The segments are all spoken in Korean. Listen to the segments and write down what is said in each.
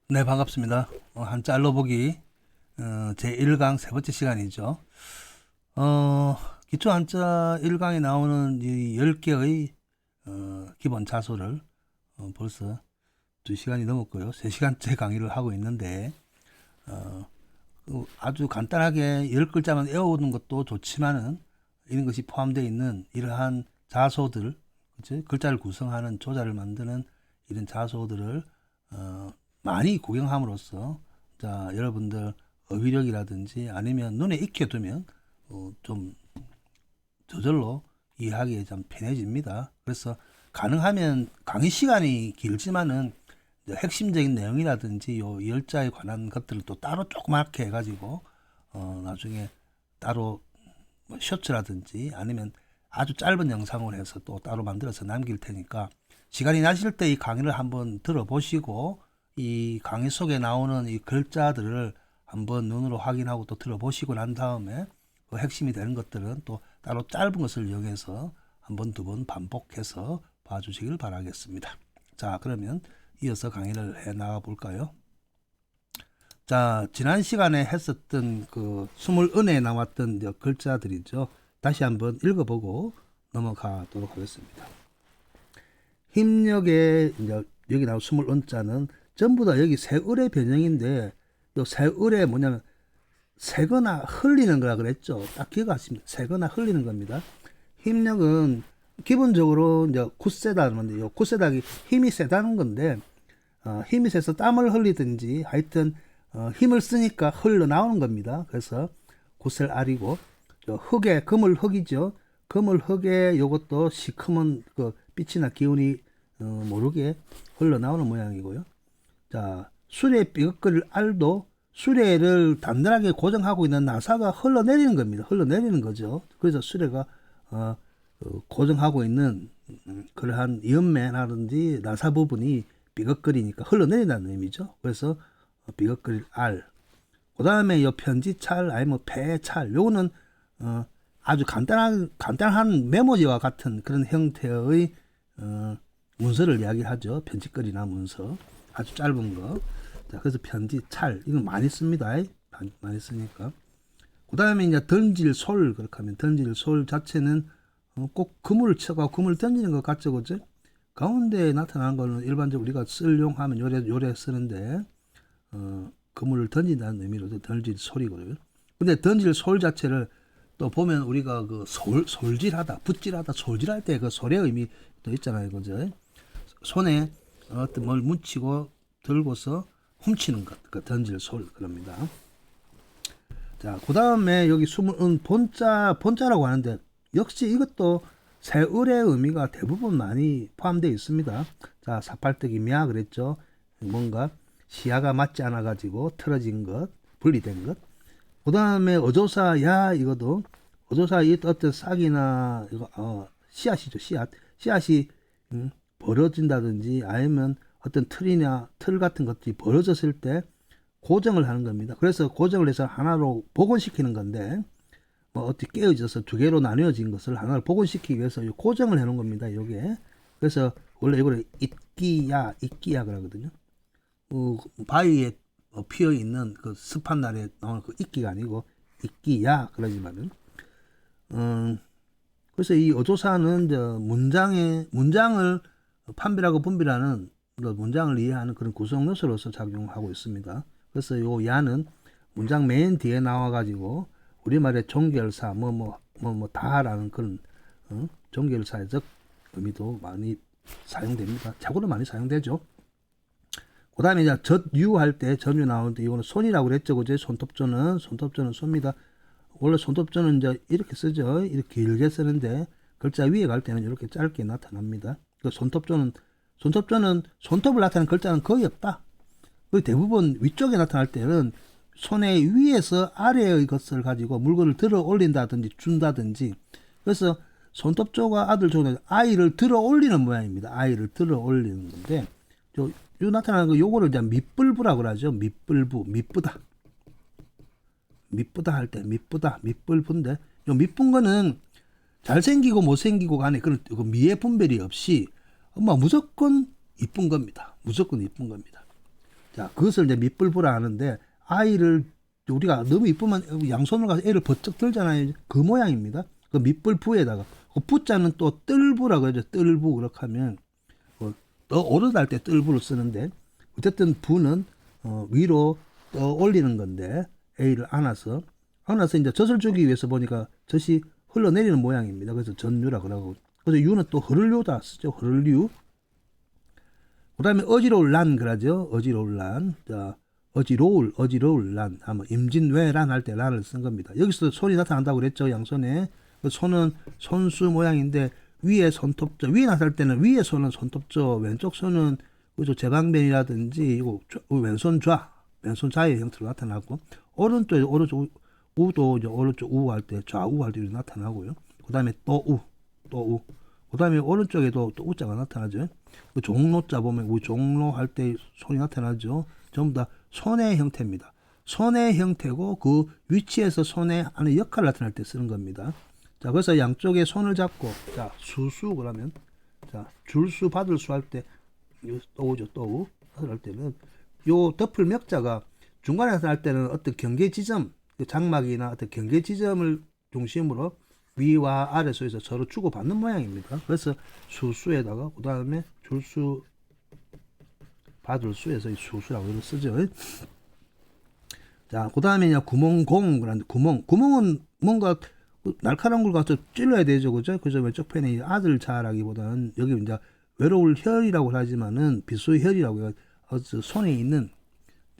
네, 반갑습니다. 한짤로 보기 제1강 세 번째 시간이죠. 기초 한자 1강에 나오는 이 10개의 기본 자소를 벌써 2시간이 넘었고요. 3시간째 강의를 하고 있는데 아주 간단하게 10글자만 외우는 것도 좋지만은 이런 것이 포함되어 있는 이러한 자소들, 그치? 글자를 구성하는 조자를 만드는 이런 자소들을 많이 구경함으로써 자 여러분들 어휘력이라든지 아니면 눈에 익혀두면 좀 저절로 이해하기에 좀 편해집니다. 그래서 가능하면 강의 시간이 길지만은 핵심적인 내용이라든지 요 열자에 관한 것들을 또 따로 조그맣게 해가지고 나중에 따로 뭐 쇼츠라든지 아니면 아주 짧은 영상을 해서 또 따로 만들어서 남길 테니까 시간이 나실 때 이 강의를 한번 들어보시고 이 강의 속에 나오는 이 글자들을 한번 눈으로 확인하고 또 들어보시고 난 다음에 그 핵심이 되는 것들은 또 따로 짧은 것을 이용해서 한 번, 두 번 반복해서 봐주시길 바라겠습니다. 자, 그러면 이어서 강의를 해 나가 볼까요? 자, 지난 시간에 했었던 그 20은에 나왔던 글자들이죠. 다시 한번 읽어보고 넘어가도록 하겠습니다. 힘력의 이제 여기 나온 20은자는 전부 다 여기 세을의 변형인데 요 세을의 뭐냐면 새거나 흘리는 거라 그랬죠. 딱 기억하십니다. 새거나 흘리는 겁니다. 힘력은 기본적으로 이제 굳세다는 건데 요 굳세다기 힘이 세다는 건데 힘이 세서 땀을 흘리든지 하여튼 힘을 쓰니까 흘러나오는 겁니다. 그래서 굳셀 알이고 흙에 그물 흙이죠. 그물 흙에 요것도 시커먼 그 빛이나 기운이 모르게 흘러나오는 모양이고요. 자, 수레 삐걱거릴 알도 수레를 단단하게 고정하고 있는 나사가 흘러내리는 겁니다. 흘러내리는 거죠. 그래서 수레가 고정하고 있는 그러한 연매라든지 나사 부분이 삐걱거리니까 흘러내린다는 의미죠. 그래서 삐걱거릴 알. 그 다음에 요 편지찰, 아니 뭐 배찰, 요거는 아주 간단한 메모지와 같은 그런 형태의 문서를 이야기하죠. 편지거리나 문서. 아주 짧은 거. 자, 그래서 편지찰. 이건 많이 씁니다. 많이 쓰니까. 그 다음에 이제 던질 솔. 그렇게 하면 던질 솔 자체는 꼭 그물을 쳐가 그물을 던지는 것 같죠. 그죠? 가운데에 나타나는 거는 일반적으로 우리가 쓸용하면 요래 쓰는데, 그물을 던진다는 의미로 던질 솔이거든요. 근데 던질 솔 자체를 또 보면 우리가 그 솔질하다, 붓질하다, 솔질할 때 그 솔의 의미 또 있잖아요. 그죠? 손에 어떤 뭘 묻히고 들고서 훔치는 것, 그 던질 솔, 그럽니다. 자, 그 다음에 여기 숨은 본자라고 하는데, 역시 이것도 세을의 의미가 대부분 많이 포함되어 있습니다. 자, 사팔뜨기 미야 그랬죠. 뭔가 시야가 맞지 않아가지고 틀어진 것, 분리된 것. 그 다음에 어조사 야 이것도 어조사 이 어떤 싹이나 이거 씨앗이죠. 씨앗이 벌어진다든지 아니면 어떤 틀이나 틀 같은 것들이 벌어졌을 때 고정을 하는 겁니다. 그래서 고정을 해서 하나로 복원시키는 건데 뭐 어떻게 깨어져서 두 개로 나뉘어진 것을 하나로 복원시키기 위해서 고정을 해놓은 겁니다. 요게 그래서 원래 이거를 이끼야 그러거든요. 바위에 피어 있는 그 습한 날에 나오는 그 이끼가 아니고 이끼야 그러지만은 그래서 이 어조사는 문장을 판별하고 분별하는 문장을 이해하는 그런 구성 요소로서 작용하고 있습니다. 그래서 요 야는 문장 맨 뒤에 나와가지고 우리말의 종결사 다라는 그런 종결사적 의미도 많이 사용됩니다. 자고로 많이 사용되죠. 그 다음에 이제 젖유할 때 전유 나오는데 이거는 손이라고 그랬죠. 그죠? 손톱조는 손입니다. 원래 손톱조는 이제 이렇게 쓰죠. 이렇게 길게 쓰는데 글자 위에 갈 때는 이렇게 짧게 나타납니다. 그 손톱조는 손톱을 나타내는 글자는 거의 없다. 거의 대부분 위쪽에 나타날 때는 손의 위에서 아래의 것을 가지고 물건을 들어 올린다든지 준다든지 그래서 손톱조가 아들조는 아이를 들어 올리는 모양입니다. 아이를 들어 올리는 건데 요 나타나는 거 요거를 이제 밑불부라고 그러죠. 밑불부, 밑부다 할 때 밑불부인데 요 밑분 거는 잘생기고 못생기고 간에 그런 미의 분별이 없이 무조건 이쁜 겁니다. 무조건 이쁜 겁니다. 자, 그것을 이제 밑불부라 하는데, 아이를 우리가 너무 이쁘면 양손으로 가서 애를 버쩍 들잖아요. 그 모양입니다. 그 밑불부에다가 그 부자는 또 뜰부라 그러죠. 뜰부. 그렇게 하면 더 오르달 때 뜰부를 쓰는데, 어쨌든 부는 위로 떠 올리는 건데, A를 안아서 이제 젖을 주기 위해서 보니까 젖이 흘러내리는 모양입니다. 그래서 전유라 그러고, 그래서 유는 또 흐를유다 쓰죠. 흐를유. 그 다음에 어지러울 란 그러죠. 어지러울 란. 자, 어지러울 란 하면 임진왜란 할 때 란을 쓴 겁니다. 여기서 손이 나타난다고 그랬죠. 양손에. 그 손은 손수 모양인데 위에 손톱조, 위에 나타날 때는 위에 손은 손톱조, 왼쪽 손은 그죠 제방변이라든지 이거 왼손 좌의 형태로 나타나고, 오른쪽 우도 이제 오른쪽 우 할 때 좌우 할 때 나타나고요. 그 다음에 또 우. 그 다음에 오른쪽에도 또 우자가 나타나죠. 그 종로자 보면 우 종로 할 때 손이 나타나죠. 전부 다 손의 형태입니다. 손의 형태고 그 위치에서 손의 하는 역할을 나타낼 때 쓰는 겁니다. 자, 그래서 양쪽에 손을 잡고, 자, 수수 그러면, 자, 줄수 받을 수 할 때, 또 오죠, 또 우. 할 때는, 요 덮을 맥자가 중간에 나타날 때는 어떤 경계 지점, 장막이나 어떤 경계 지점을 중심으로 위와 아래 소에서 서로 주고받는 모양입니다. 그래서 수수에다가, 그 다음에 줄수 받을 수에서 이 수수라고 쓰죠. 자, 그 다음에 구멍공, 그런데 구멍은 뭔가 날카로운 걸 가서 찔러야 되죠. 그죠? 그죠? 왼쪽 편에 아들 자라기보다는 여기 이제 외로울 혈이라고 하지만은 비수혈이라고 해요. 손에 있는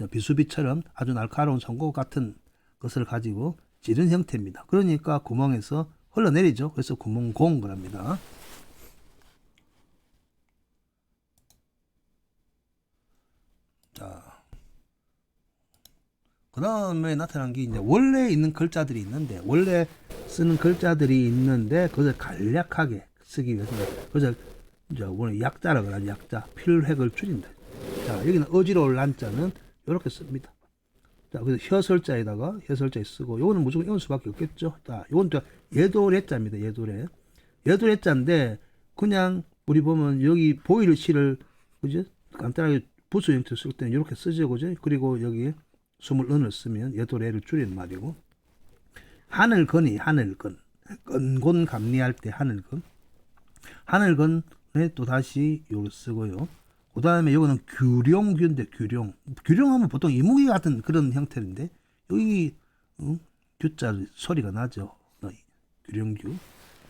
비수비처럼 아주 날카로운 송곳 같은 것을 가지고 찌른 형태입니다. 그러니까 구멍에서 흘러내리죠. 그래서 구멍공 그럽니다. 자, 그 다음에 나타난 게 이제 원래 있는 글자들이 있는데, 원래 쓰는 글자들이 있는데, 그것을 간략하게 쓰기 위해서, 그래서 이제 오늘 약자라고 하죠. 약자. 필획을 줄인다. 자, 여기는 어지러울 난자는 이렇게 씁니다. 자, 그래서 혀설자에다가 혀설자에 쓰고, 요거는 무조건 이런 수밖에 없겠죠. 자, 요건 또 예도래자입니다. 예도래자인데, 그냥 우리 보면 여기 보이를 시를, 그죠? 간단하게 부수 형태 쓸 때는 이렇게 쓰죠. 그죠? 그리고 여기 숨을 은을 쓰면 예도래를 줄이는 말이고, 하늘건이 건곤 감리할 때 하늘건에 또 다시 요걸 쓰고요. 그 다음에 요거는 규룡규인데 규룡하면 보통 이무기 같은 그런 형태인데 여기 규자 소리가 나죠. 규룡규.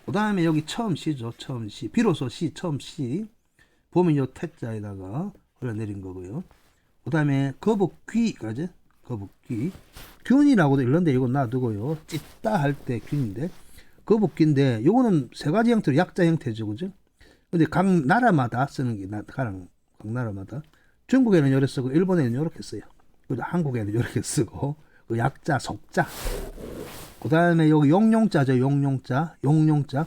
그 다음에 여기 처음 시죠. 처음 시. 비로소 시 처음 시 보면 요 태자에다가 흘러내린 거고요. 그 다음에 거북귀까지 거북귀. 균이라고도 일런데 이거 놔두고요. 찢다 할 때 균인데 거북귀인데 요거는 세 가지 형태로 약자 형태죠. 그죠? 근데 각 나라마다 쓰는 게 각 나라마다 중국에는 이렇게 쓰고 일본에는 이렇게 써요. 그리고 한국에는 이렇게 쓰고 그 약자 속자. 그 다음에 여기 용용자죠. 용용자도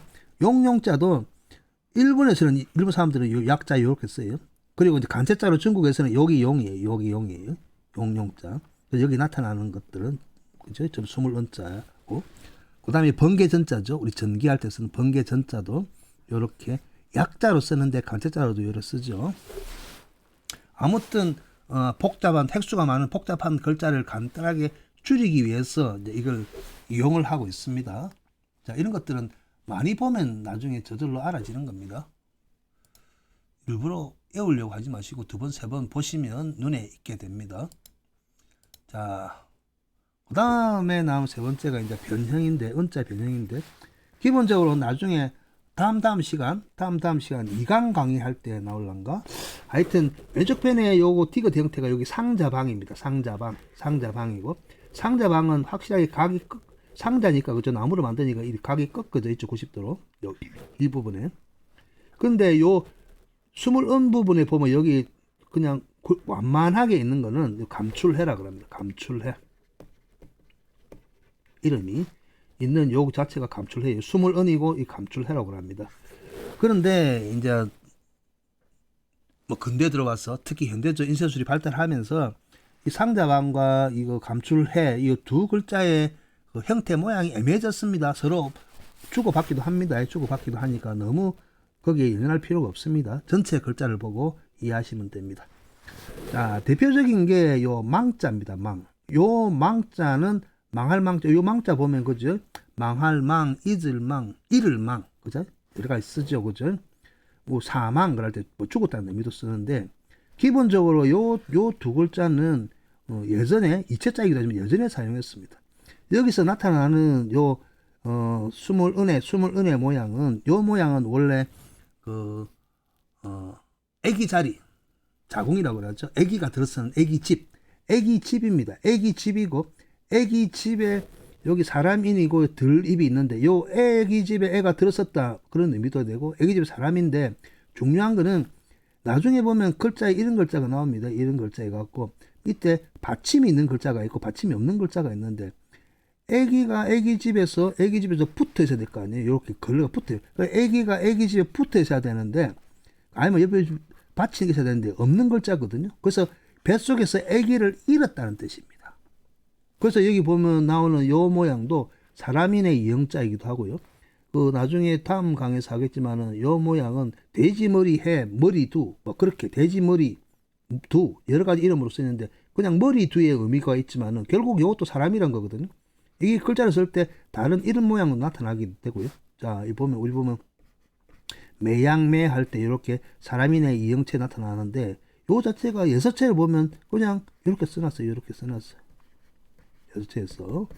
일본에서는 일본 사람들은 약자 이렇게 써요. 그리고 이제 간체자로 중국에서는 여기 용이에요. 용용자. 여기 나타나는 것들은 그죠? 좀 숨을 은자고. 그 다음에 번개전자죠. 우리 전기할 때 쓰는 번개전자도 이렇게 약자로 쓰는데 간체자로도 이렇게 쓰죠. 아무튼 복잡한 획수가 많은 복잡한 글자를 간단하게 줄이기 위해서 이제 이걸 이용을 하고 있습니다. 자, 이런 것들은 많이 보면 나중에 저절로 알아지는 겁니다. 일부러 외우려고 하지 마시고 두 번, 세 번 보시면 눈에 익게 됩니다. 자, 그 다음에 나온 세 번째가 이제 변형인데, 은자 변형인데, 기본적으로 나중에 다음 시간 2강 강의할 때 나올란가? 하여튼, 왼쪽 편에 요거 디귿 형태가 여기 상자방입니다. 상자방이고, 상자방은 확실하게 각이 상자니까, 그죠? 나무로 만드니까 이 각이 꺾어져 있죠. 90도로. 여기, 이 부분에. 근데 요 숨을 은 부분에 보면 여기 그냥 완만하게 있는 거는 감출해라 그럽니다. 감출해. 이름이 있는 요 자체가 감출해요. 숨을 은이고 이 감출해라고 합니다. 그런데 이제 뭐 근대 들어와서 특히 현대적 인쇄술이 발달하면서 이 상자방과 이거 감출해 이 두 글자의 그 형태 모양이 애매해졌습니다. 서로 주고받기도 합니다. 주고받기도 하니까 너무 거기에 연연할 필요가 없습니다. 전체 글자를 보고 이해하시면 됩니다. 자, 대표적인 게 요 망자입니다. 망. 요 망자는 망할 망자. 요 망자 보면 그죠? 망할 망, 잊을 망, 잃을 망. 그죠? 여러 가지 쓰죠. 그죠? 뭐 사망 그럴 때 뭐 죽었다는 의미도 쓰는데 기본적으로 요 두 글자는 예전에 이체자이기도 하지만 예전에 사용했습니다. 여기서 나타나는 요 수물은의 모양은 요 모양은 원래 그 애기 자리 자궁이라고 그러죠. 애기가 들어서는 애기 집입니다. 애기 집이고 애기 집에 여기 사람인이고 들입이 있는데 요 애기 집에 애가 들었었다 그런 의미도 되고 애기 집에 사람인데 중요한 거는 나중에 보면 글자에 이런 글자가 나옵니다. 이런 글자가 갖고 밑에 받침이 있는 글자가 있고 받침이 없는 글자가 있는데 애기가 애기 집에서 붙어 있어야 될 거 아니에요. 이렇게 걸레가 붙어요. 그러니까 애기가 애기 집에 붙어 있어야 되는데 아니면 옆에 받치는 게 있어야 되는데 없는 글자거든요. 그래서 뱃속에서 아기를 잃었다는 뜻입니다. 그래서 여기 보면 나오는 요 모양도 사람인의 이형자이기도 하고요. 그 나중에 다음 강에서 하겠지만은 요 모양은 돼지머리 해 머리두 뭐 그렇게 돼지머리 두 여러 가지 이름으로 쓰는데 그냥 머리두의 의미가 있지만은 결국 이것도 사람이란 거거든요. 이게 글자를 쓸 때 다른 이름 모양으로 나타나게 되고요. 자, 이 보면 우리 보면 매양매 할 때 이렇게 사람인의 이형체 나타나는데 요 자체가 여섯체를 보면 그냥 이렇게 써놨어요. 이렇게 써놨어요. 여섯체에서.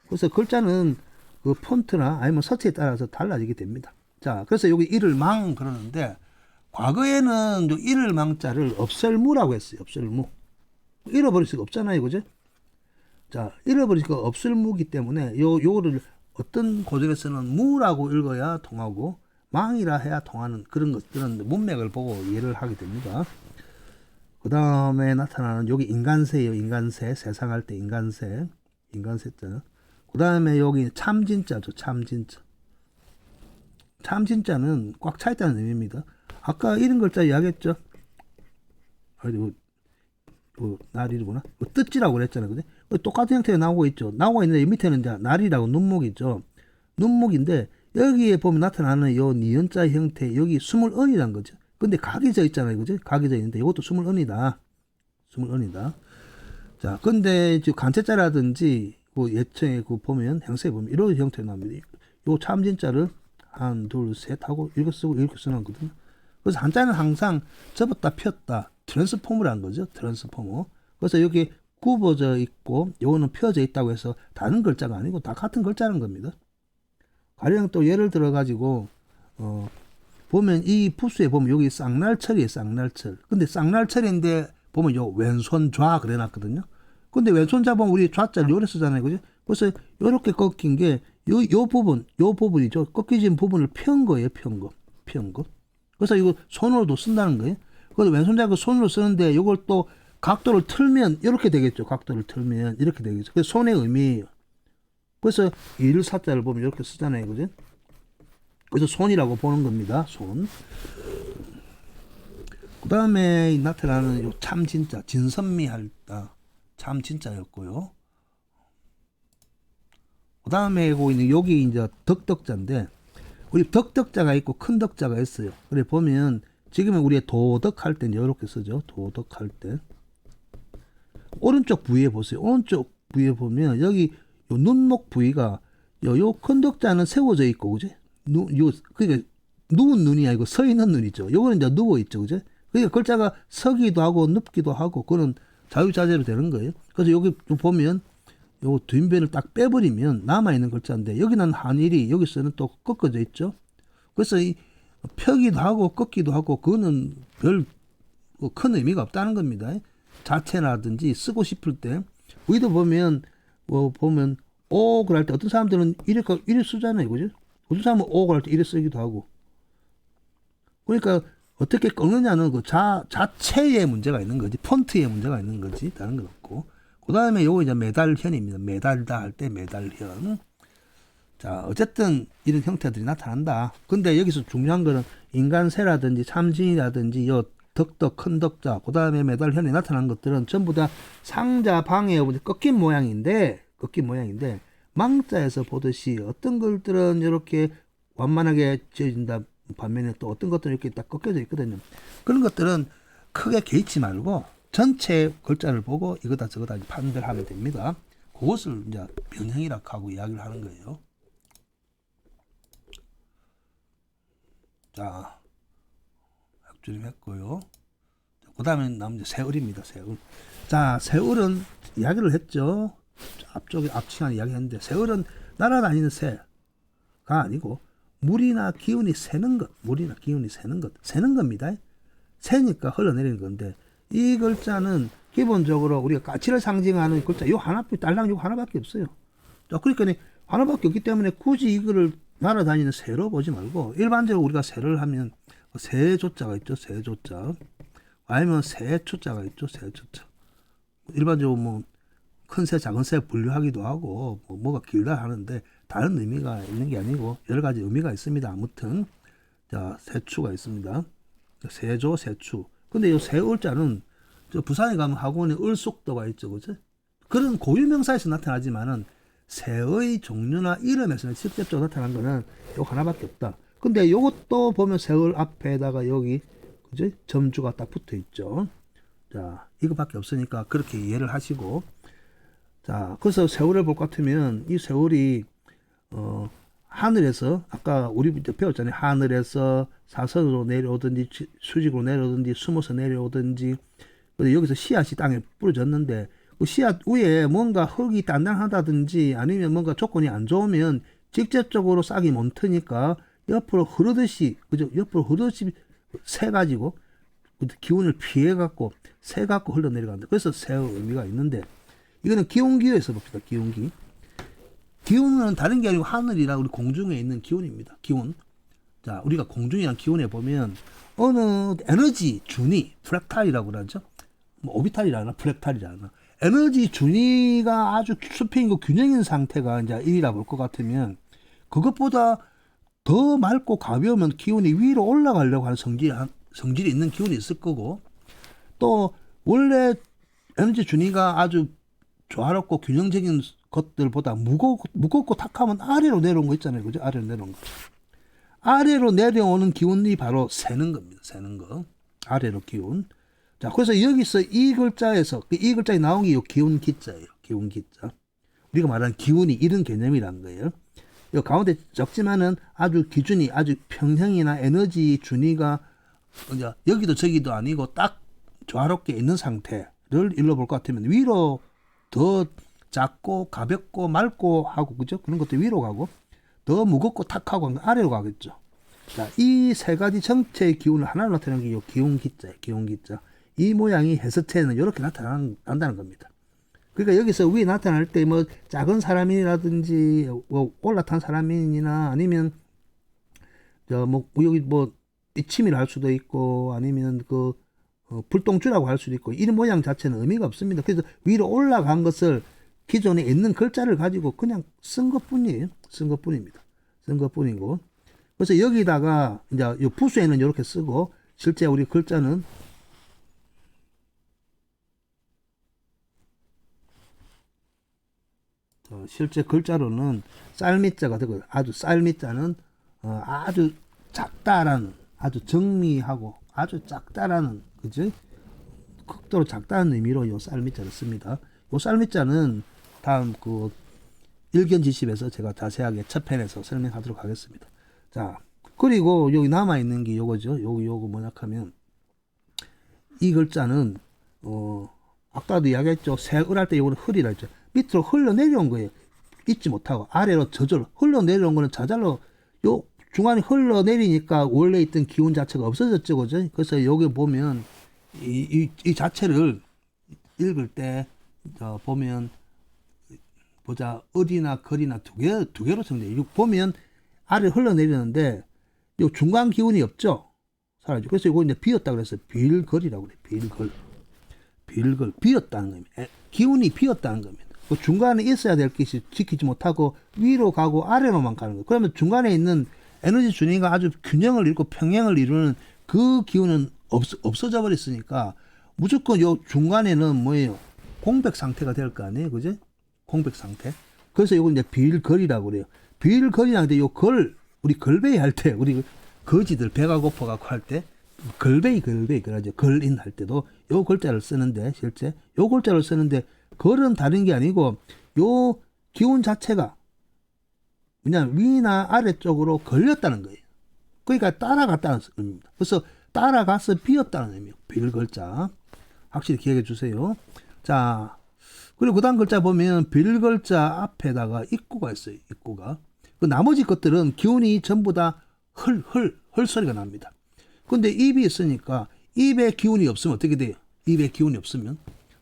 그래서 글자는 그 폰트나 아니면 서체에 따라서 달라지게 됩니다. 자, 그래서 여기 이를 망 그러는데 과거에는 요 이를 망자를 없을무라고 했어요. 없을무. 잃어버릴 수가 없잖아요. 그죠? 자, 잃어버릴 수가 없을무기 때문에 요거를 어떤 고전에서는 무라고 읽어야 통하고 망이라 해야 통하는 그런 것들은 문맥을 보고 이해를 하게 됩니다. 그 다음에 나타나는 여기 인간새예요. 인간새. 세상할 때 인간새. 인간새자. 그 다음에 여기 참진자죠. 참진자. 참진자는 꽉 차있다는 의미입니다. 아까 이런 글자 이야기했죠. 날이구나. 뜻지라고 그랬잖아요. 그죠? 똑같은 형태가 나오고 있죠. 나오고 있는데 밑에는 이제 날이라고 눈목이죠. 눈목인데 여기에 보면 나타나는 요 니은자 형태 여기 스물은이란 거죠. 근데 각이 져 있잖아요. 그죠? 각이 져 있는데 이것도 스물은이다. 스물은이다. 자, 근데 지금 간체자라든지 그 예청에 그 보면 행세에 보면 이런 형태로 나옵니다. 요 참진자를 한, 둘, 셋 하고 이렇게 쓰고 이렇게 써놨거든요. 그래서 한자는 항상 접었다 폈다 트랜스포머라는 거죠. 트랜스포머. 그래서 여기 굽어져 있고 요거는 펴져 있다고 해서 다른 글자가 아니고 다 같은 글자라는 겁니다. 가령 또 예를 들어 가지고 보면 이 부수에 보면 여기 쌍날철이에요. 쌍날철. 근데 쌍날철인데 보면 요 왼손 좌 그래놨거든요. 근데 왼손 좌 보면 우리 좌자를 요래 쓰잖아요. 그죠? 그래서 요렇게 꺾인 게 요 부분이죠. 꺾여진 부분을 편 거예요. 편 거. 그래서 이거 손으로도 쓴다는 거예요. 그래서 왼손 좌 그 손으로 쓰는데 요걸 또 각도를 틀면 이렇게 되겠죠. 각도를 틀면 이렇게 되겠죠. 그래서 손의 의미예요. 그래서 이를 사자를 보면 이렇게 쓰잖아요. 그죠? 그래서 손이라고 보는 겁니다. 손. 그 다음에 나타나는 요 참진자, 진선미할다. 참진자였고요. 그 다음에 여기 이제 덕덕자인데, 우리 덕덕자가 있고 큰 덕자가 있어요. 그래 보면, 지금은 우리가 도덕할 때 이렇게 쓰죠. 도덕할 때. 오른쪽 부위에 보세요. 오른쪽 부위에 보면, 여기 요 눈목 부위가 요 큰 덕자는 세워져 있고, 그죠? 그러니까 누운 눈이 아니고 서 있는 눈이죠. 요거는 이제 누워 있죠, 그죠? 그러니까 글자가 서기도 하고 눕기도 하고 그런 자유자재로 되는 거예요. 그래서 여기 보면 요 뒷면을 딱 빼버리면 남아 있는 글자인데 여기는 한일이 여기서는 또 꺾어져 있죠. 그래서 이 펴기도 하고 꺾기도 하고 그거는 별 큰 의미가 없다는 겁니다. 자체라든지 쓰고 싶을 때 우리도 보면 오 그럴 때 어떤 사람들은 이래 쓰잖아요, 그죠? 어떤 사람은 오 그럴 때 이래 쓰기도 하고. 그러니까 어떻게 꺾느냐는 그 자체에 문제가 있는 거지, 폰트에 문제가 있는 거지, 다른 건 없고. 그 다음에 요거 이제 매달현입니다. 매달다 할 때 매달현. 자, 어쨌든 이런 형태들이 나타난다. 근데 여기서 중요한 거는 인간새라든지 참진이라든지 요 덕덕, 큰 덕자, 그 다음에 매달현에 나타난 것들은 전부 다 상자 방에 꺾인 모양인데, 망자에서 보듯이 어떤 것들은 이렇게 완만하게 지어진다. 반면에 또 어떤 것들은 이렇게 딱 꺾여져 있거든요. 그런 것들은 크게 개의치 말고 전체 글자를 보고 이거다 저거다 판별하면 됩니다. 그것을 이제 변형이라고 하고 이야기를 하는 거예요. 자, 약줄임 했고요. 그 다음에 남은 세을입니다. 세을. 자, 세을은 이야기를 했죠. 앞쪽에 앞치한 이야기 했는데, 세을은 날아다니는 새가 아니고 물이나 기운이 새는 것, 물이나 기운이 새는 것, 새는 겁니다. 새니까 흘러내리는 건데, 이 글자는 기본적으로 우리가 가치를 상징하는 글자 요 하나뿐 딸랑 요 하나밖에 없어요. 자, 그러니까 하나밖에 없기 때문에 굳이 이거를 날아다니는 새로 보지 말고 일반적으로 우리가 새를 하면 새조자가 있죠. 새조자. 아니면 새초자가 있죠. 새초자. 일반적으로 뭐 큰 새, 작은 새 분류하기도 하고 뭐가 길다 하는데 다른 의미가 있는 게 아니고 여러 가지 의미가 있습니다. 아무튼 자, 새추가 있습니다. 새조, 새추. 근데 이 새을자는 저 부산에 가면 학원에 을속도가 있죠. 그죠? 그런 고유명사에서 나타나지만은 새의 종류나 이름에서는 직접적으로 나타난 거는 요 하나밖에 없다. 근데 요것도 보면 새을 앞에다가 여기 그죠? 점주가 딱 붙어 있죠. 자, 이거밖에 없으니까 그렇게 이해를 하시고, 자, 그래서 세월을 볼 것 같으면 이 세월이 하늘에서 아까 우리 배웠잖아요. 하늘에서 사선으로 내려오든지 수직으로 내려오든지 숨어서 내려오든지, 근데 여기서 씨앗이 땅에 뿌려졌는데 그 씨앗 위에 뭔가 흙이 단단하다든지 아니면 뭔가 조건이 안 좋으면 직접적으로 싹이 못 트니까 옆으로 흐르듯이, 그죠? 옆으로 흐르듯이 새 가지고 기운을 피해 갖고 새 갖고 흘러내려간다. 그래서 새의 의미가 있는데, 이거는 기운기에서 봅시다. 기운기. 기운은 다른 게 아니고 하늘이나 우리 공중에 있는 기운입니다. 기운. 자, 우리가 공중이랑 기운에 보면 어느 에너지 준위, 프랙탈이라고 그러죠. 뭐 오비탈이라나 프랙탈이라나. 에너지 준위가 아주 수평이고 균형인 상태가 이제 1이라 볼 것 같으면, 그것보다 더 맑고 가벼우면 기운이 위로 올라가려고 하는 성질이 있는 기운이 있을 거고, 또 원래 에너지 준위가 아주 조화롭고 균형적인 것들보다 무겁고 탁하면 아래로 내려온 거 있잖아요. 그죠? 아래로 내려온 거. 아래로 내려오는 기운이 바로 새는 겁니다. 새는 거. 아래로 기운. 자, 그래서 여기서 이 글자에서, 이 글자에 나온 게 이 기운 기자예요. 기운 기자. 우리가 말하는 기운이 이런 개념이란 거예요. 이 가운데 적지만은 아주 기준이 아주 평형이나 에너지 준위가 이제 여기도 저기도 아니고 딱 조화롭게 있는 상태를 일러 볼 것 같으면 위로 더 작고 가볍고 맑고 하고, 그죠? 그런 것도 위로 가고, 더 무겁고 탁하고 아래로 가겠죠. 자, 이 세 가지 정체의 기운을 하나로 나타내는 게 이 기운 기자예요. 기운 기자. 이 모양이 해석체는 이렇게 나타난다는 겁니다. 그러니까 여기서 위에 나타날 때 뭐 작은 사람이라든지 뭐 올라탄 사람이나 아니면 뭐 여기 뭐 이침이라 할 수도 있고 아니면 그 불똥주라고 할 수도 있고, 이런 모양 자체는 의미가 없습니다. 그래서 위로 올라간 것을 기존에 있는 글자를 가지고 그냥 쓴 것뿐이에요. 쓴 것뿐입니다. 쓴 것뿐이고, 그래서 여기다가 이제 이 부수에는 이렇게 쓰고, 실제 우리 글자는 실제 글자로는 쌀미자가 되고, 아주 쌀미자는 아주 작다라는, 아주 정미하고 아주 작다라는, 그지? 극도로 작다는 의미로 요 쌀미자를 씁니다. 요 쌀미자는 다음 그 일견지십에서 제가 자세하게 첫 편에서 설명하도록 하겠습니다. 자, 그리고 여기 남아있는 게 요거죠. 요거 뭐냐 하면, 이 글자는 아까도 이야기했죠. 새을 할 때 요거는 흘이라 했죠. 밑으로 흘러내려온 거예요. 잊지 못하고 아래로 저절로 흘러내려온 거는 자잘로 요 중간에 흘러내리니까 원래 있던 기운 자체가 없어졌죠. 그죠? 그래서 여기 보면 이 자체를 읽을 때 보면 보자, 을이나 걸이나 두 개로 정리해요. 이거 보면 아래 흘러내리는데 요 중간 기운이 없죠. 사라지고. 그래서 이거 이제 비었다 그랬어요. 빌걸이라고 그래요. 빌걸. 비었다는 겁니다. 기운이 비었다는 겁니다. 그 중간에 있어야 될 것이 지키지 못하고 위로 가고 아래로만 가는 거예요. 그러면 중간에 있는 에너지 준위가 아주 균형을 잃고 평행을 이루는 그 기운은 없어져 버렸으니까 무조건 요 중간에는 뭐예요? 공백 상태가 될 거 아니에요. 그죠? 공백 상태. 그래서 이거 이제 빌걸이라고 그래요. 빌걸이라는데 요 걸, 우리 걸베이 할 때, 우리 거지들 배가 고파 갖고 할 때 걸베이 그러죠. 걸인 할 때도 요 글자를 쓰는데 실제 요 글자를 쓰는데 걸은 다른 게 아니고 요 기운 자체가 그냥 위나 아래쪽으로 걸렸다는 거예요. 그러니까 따라갔다는 의미입니다. 그래서 따라가서 비었다는 의미예요. 빌 글자. 확실히 기억해 주세요. 자, 그리고 그 다음 글자 보면 빌 글자 앞에다가 입구가 있어요. 입구가. 그 나머지 것들은 기운이 전부 다 헐 소리가 납니다. 근데 입이 있으니까 입에 기운이 없으면 어떻게 돼요? 입에 기운이 없으면.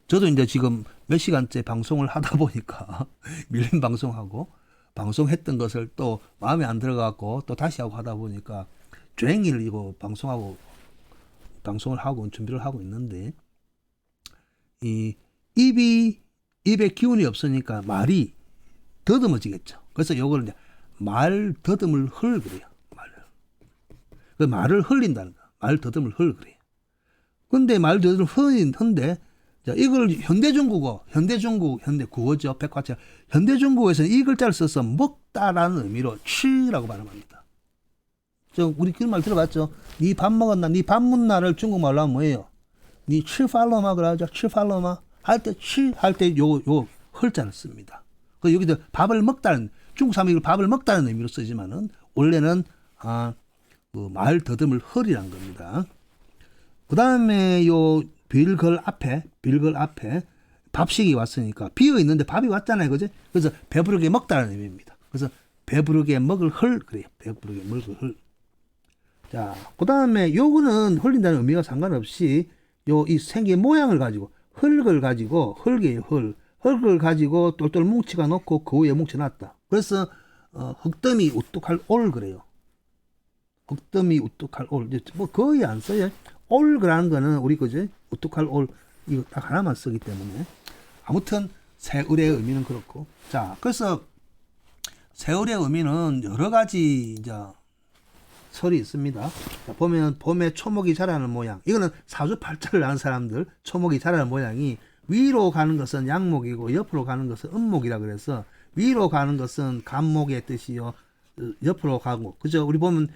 저도 이제 지금 몇 시간째 방송을 하다 보니까 밀린 방송하고 방송했던 것을 또 마음에 안 들어가고 또 다시 하고 하다 보니까 종일 이거 방송을 하고 준비를 하고 있는데 이 입에 기운이 없으니까 말이 더듬어지겠죠. 그래서 요걸 이제 말 더듬을 흘 그래요. 그 말을 흘린다는 거. 말 더듬을 흘 그래요. 근데 말 더듬을 흘린데 자, 이걸 현대중국어죠. 백화점. 현대중국어에서는 이 글자를 써서 먹다라는 의미로 치라고 발음합니다. 우리 그런 말 들어봤죠? 니 밥 먹었나? 니 밥 묻나를 중국말로 하면 뭐예요? 니 칠팔로마 그러죠? 칠팔로마 할 때 요 헐자를 씁니다. 그 여기도 밥을 먹다는 중국 사람이 이걸 밥을 먹다는 의미로 쓰지만은 원래는 그 말 더듬을 헐이란 겁니다. 그 다음에 요 빌걸 앞에 밥식이 왔으니까 비어 있는데 밥이 왔잖아요, 그죠? 그래서 배부르게 먹다는 의미입니다. 그래서 배부르게 먹을 헐 그래요. 배부르게 먹을 헐. 자, 그 다음에 요거는 흘린다는 의미가 상관없이 이 생기의 모양을 가지고 흙을 가지고 흙이에요. 흙을 가지고 똘똘 뭉치가 놓고 그 위에 뭉쳐놨다. 그래서 흙더미 우뚝할 올 그래요. 흙더미 우뚝할 올. 뭐 거의 안 써요. 올그라는 거는 우리 그지 우뚝할 올 이거 딱 하나만 쓰기 때문에 아무튼 세을의 의미는 그렇고 자 그래서 세을의 의미는 여러 가지 이제 설이 있습니다. 자, 보면 봄에 초목이 자라는 모양 이거는 사주팔자를 아는 사람들 초목이 자라는 모양이 위로 가는 것은 양목이고 옆으로 가는 것은 음목이라 그래서 위로 가는 것은 간목의 뜻이요 옆으로 가고 그죠 우리 보면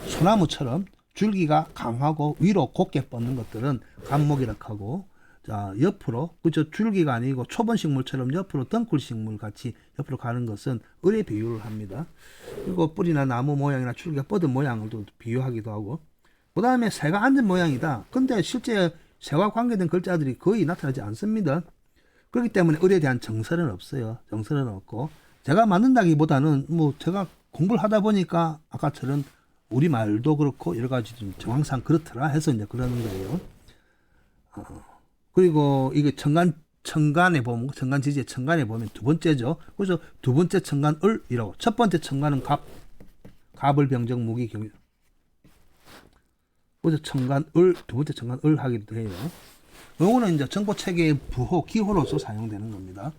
소나무처럼 줄기가 강하고 위로 곱게 뻗는 것들은 간목이라고 하고 자 옆으로 그죠 줄기가 아니고 초본식물처럼 옆으로 덩굴식물 같이 옆으로 가는 것은 을에 비유를 합니다. 그리고 뿌리나 나무 모양이나 줄기가 뻗은 모양을 비유하기도 하고 그 다음에 새가 앉은 모양이다. 근데 실제 새와 관계된 글자들이 거의 나타나지 않습니다. 그렇기 때문에 을에 대한 정설은 없어요. 정설은 없고 제가 만든다기보다는 뭐 제가 공부를 하다 보니까 아까처럼 우리 말도 그렇고 여러 가지 좀 정황상 그렇더라 해서 이제 그러는 거예요. 그리고 이게 천간에 보면 천간지지의 천간에 보면 두 번째죠. 그래서 두 번째 천간 을이라고. 첫 번째 천간은 갑을 병정 무기 경유. 그래서 천간 을 두 번째 천간 을 하기도 해요. 요거는 이제 정보 체계의 부호 기호로서 사용되는 겁니다.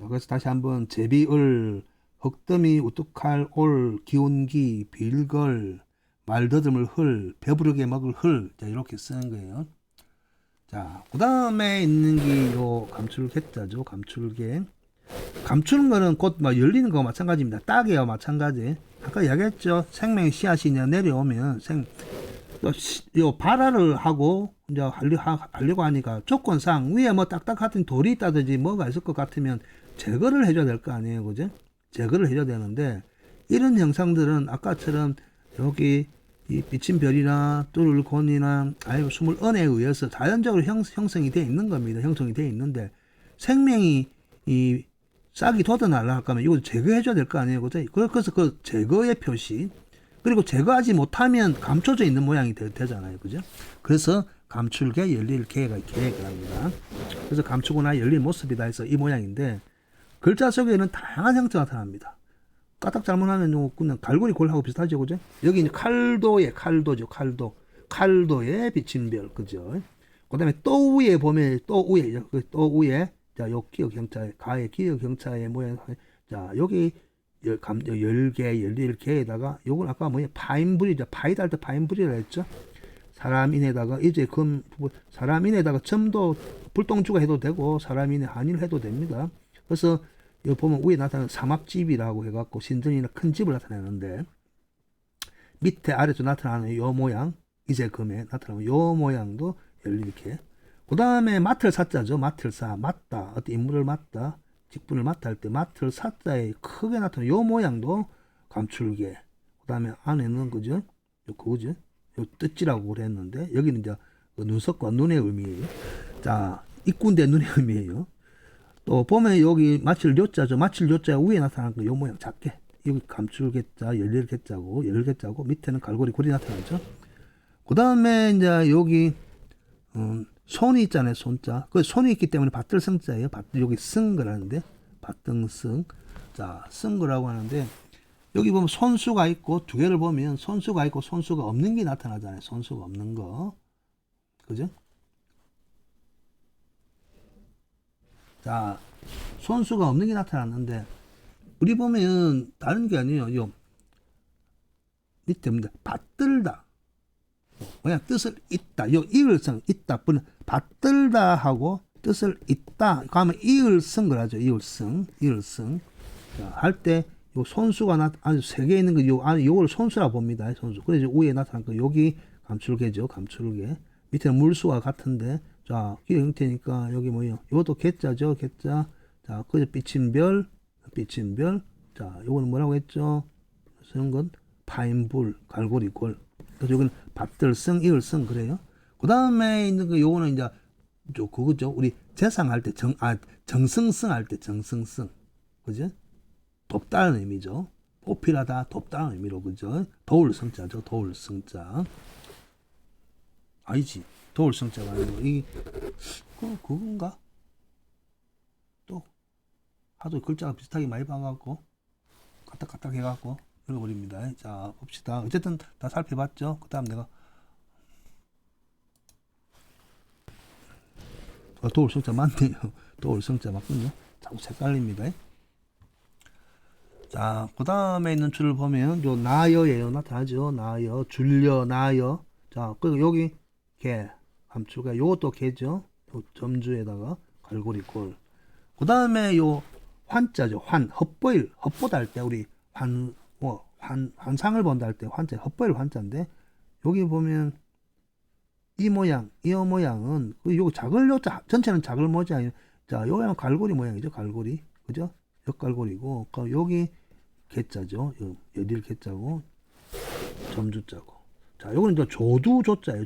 그래서 다시 한번 제비을, 흙더미, 우뚝할 올, 기운기, 빌걸, 말더듬을 흘, 배부르게 먹을 흘 이렇게 쓰는 거예요. 자, 그 다음에 있는 게 요 감출개자죠. 감출개. 감추는 거는 곧 막 열리는 거와 마찬가지입니다. 따개와 마찬가지. 아까 이야기했죠. 생명의 씨앗이 내려오면 요 발화를 하고 이제 하려고 하니까 조건상 위에 뭐 딱딱한 돌이 있다든지 뭐가 있을 것 같으면 제거를 해줘야 될 거 아니에요, 그죠? 제거를 해줘야 되는데 이런 형상들은 아까처럼 여기 이 비친 별이나 뚫을 곤이나 스물 은에 의해서 자연적으로 형성이 되어 있는 겁니다. 형성이 되어 있는데 생명이 이 싹이 돋아나려 할 거면 이거 제거해줘야 될 거 아니에요, 그죠? 그래서 그 제거의 표시 그리고 제거하지 못하면 감춰져 있는 모양이 되잖아요, 그죠? 그래서 감출개, 열릴 개가 계획을 합니다. 그래서 감추거나 열릴 모습이다 해서 이 모양인데 글자 속에는 다양한 형태가 나타납니다. 까딱 잘못하면 그냥 갈고리 골하고 비슷하죠, 그죠? 여기 이제 칼도죠. 칼도에 비친 별, 그죠? 그다음에 또 위에 보면 또 위에 자, 요 기역 형차, 가의 기역 형차의 모양, 자 여기 열개, 열릴 개에다가 요걸 아까 파인불이죠. 파이다 할 때 파인불이라 했죠. 사람인에다가 이제 사람인에다가 점도 불똥주가 해도 되고 사람인에 한일 해도 됩니다. 그래서 여기 보면 위에 나타나는 사막집이라고 해갖고 신전이나 큰 집을 나타내는데 밑에 아래쪽 나타나는 요 모양 이제 금에 나타나는 요 모양도 이렇게. 그 다음에 맡을 사자죠. 맡을 사 맡다 어떤 인물을 맡다 직분을 맡다 할 때 맡을 사자에 크게 나타나는 요 모양도 감출게. 그 다음에 안에는 그죠? 요 그거죠. 요 뜻지라고 그랬는데 여기는 이제 눈썹과 눈의 의미예요. 자 입구인데 눈의 의미예요. 또 보면 여기 마칠 요자죠. 마칠 요자 위에 나타나는 거 요 모양 작게 여기 감출개자 열릴개자고 열릴개자고 밑에는 갈고리 골이 나타나죠. 그 다음에 이제 여기 손이 있잖아요. 손자. 그 손이 있기 때문에 밭들성자예요. 여기 승거라는데 밭등승. 자 승거라고 하는데 여기 보면 손수가 있고 두 개를 보면 손수가 있고 손수가 없는 게 나타나잖아요. 손수가 없는 거. 그죠? 자, 손수가 없는 게 나타났는데 우리 보면 다른 게 아니에요. 요 밑에입니다. 받들다. 그냥 뜻을 잇다. 요 이을성 잇다. 받들다 하고 뜻을 잇다. 그러면 이을성 그러죠. 이을성. 이을성. 할 때 요 손수가 아주 세 개 있는 거 요 안에 요걸 손수라 봅니다. 손수. 그래서 위에 나타난 거 여기 감출개죠. 감출개. 밑에는 물수와 같은데 자, 기의 형태니까 여기 뭐예요? 이것도 개자죠, 개자. 자, 그저 삐친 별, 삐친 별. 자, 요거는 뭐라고 했죠? 쓰는 건 파인불, 갈고리골. 그래서 여기는 밭들성, 이을성 그래요. 그 다음에 있는 거 요거는 이제 그거죠. 우리 재상할 때 정승성 할 때 정승성, 그죠? 돕다는 의미죠. 보필하다, 돕다는 의미로 그죠? 도울성자죠, 도울성자. 아니지. 도울성자가 아니고 이 그건가? 또 하도 글자가 비슷하게 많이 봐갖고 까딱까딱 해갖고 읽어버립니다. 자 봅시다. 어쨌든 다 살펴봤죠. 그 다음 내가 도울성자 맞네요. 도울성자 맞군요. 자꾸 헷갈립니다. 자 그 다음에 있는 줄을 보면 요 나여예요. 나타나죠. 나여 줄여 나여. 자 그리고 여기 개 감출가 요것도 개죠. 요 점주에다가 갈고리골. 그 다음에 요 환자죠. 환 헛보일 헛보다 할 때 우리 환상을 본다 할 때 환자 헛보일 환자인데 여기 보면 이 모양 이 모양은 요 작을 요자 전체는 작을 모자. 자 요거는 갈고리 모양이죠. 갈고리 그죠? 역갈고리고 여기 개자죠. 여딜 개자고 점주자고. 자 요거는 이제 조두 조자예요.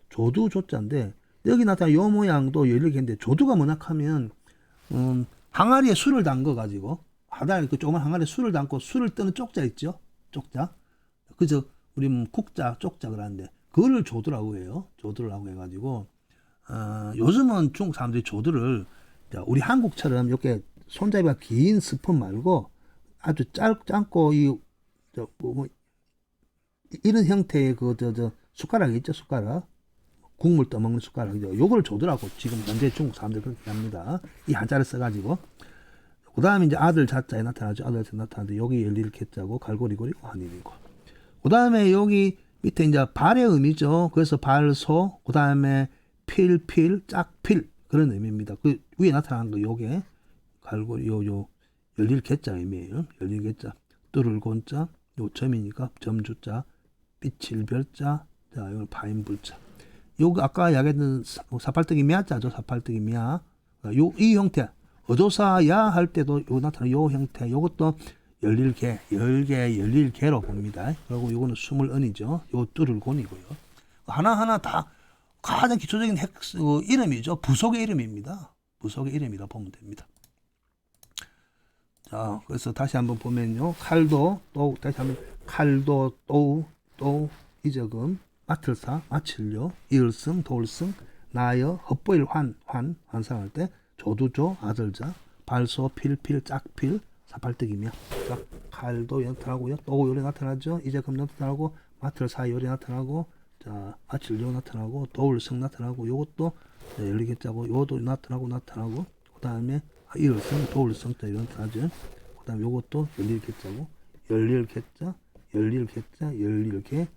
조두 조자인데 여기 나타난 요 모양도 열리겠는데 조두가 뭐냐 하면 항아리에 술을 담궈 가지고 하단에 그 조그만 항아리에 술을 담고 술을 뜨는 쪽자 있죠. 쪽자. 그죠? 우리 국자 쪽자 그러는데 그거를 조두라고 해요. 조두라고 해가지고 요즘은 중국 사람들이 조두를 우리 한국처럼 이렇게 손잡이가 긴 스푼 말고 아주 짧고 이런 형태의 숟가락 있죠. 숟가락. 국물 떠먹는 숟가락이죠. 요걸 조두라고 지금 현재 중국 사람들 그렇게 합니다. 이 한자를 써가지고. 그 다음에 이제 아들 자자에 나타나죠. 아들 자자에 나타나는데 여기 열리를 개자고 갈고리고리고 한일이고. 그 다음에 여기 밑에 이제 발의 의미죠. 그래서 발소. 그 다음에 필, 짝필 그런 의미입니다. 그 위에 나타나는 거 요게 갈고리 요 열릴 개자 의미예요. 열릴 개자. 뚫을 곤자. 요 점이니까 점주자. 삐칠 별자. 자, 이건 파인불자. 요거 아까 이야기했던 사팔뜨기 미아자죠. 사팔뜨기 미아. 이 형태. 어조사야 할 때도 요 나타나는 요 형태. 요것도 열릴 개, 열릴 개로 봅니다. 그리고 요거는 스물은이죠. 요 뚫을 곤이고요. 하나하나 다 가장 기초적인 이름이죠. 부속의 이름입니다. 부속의 이름이라 보면 됩니다. 자, 그래서 다시 한번 보면요. 칼도 또 다시 한번 칼도 또 이적음 맡을사 맡칠려 이을승 도을승 나여 헛보일 환상할 때 조두조 아들자 발소 필 짝필 사팔뜨기며 자, 칼도 나타나고요. 또 요리 나타나죠. 이적음 나타나고 맡을사 요리 나타나고 자 맡칠려 나타나고 도을승 나타나고 요것도 열리겠자고 요것도 나타나고 그 다음에 이을승 도을승 또 이런 나타나죠. 그 다음에 요것도 열리겠자고 열릴겠자 열릴개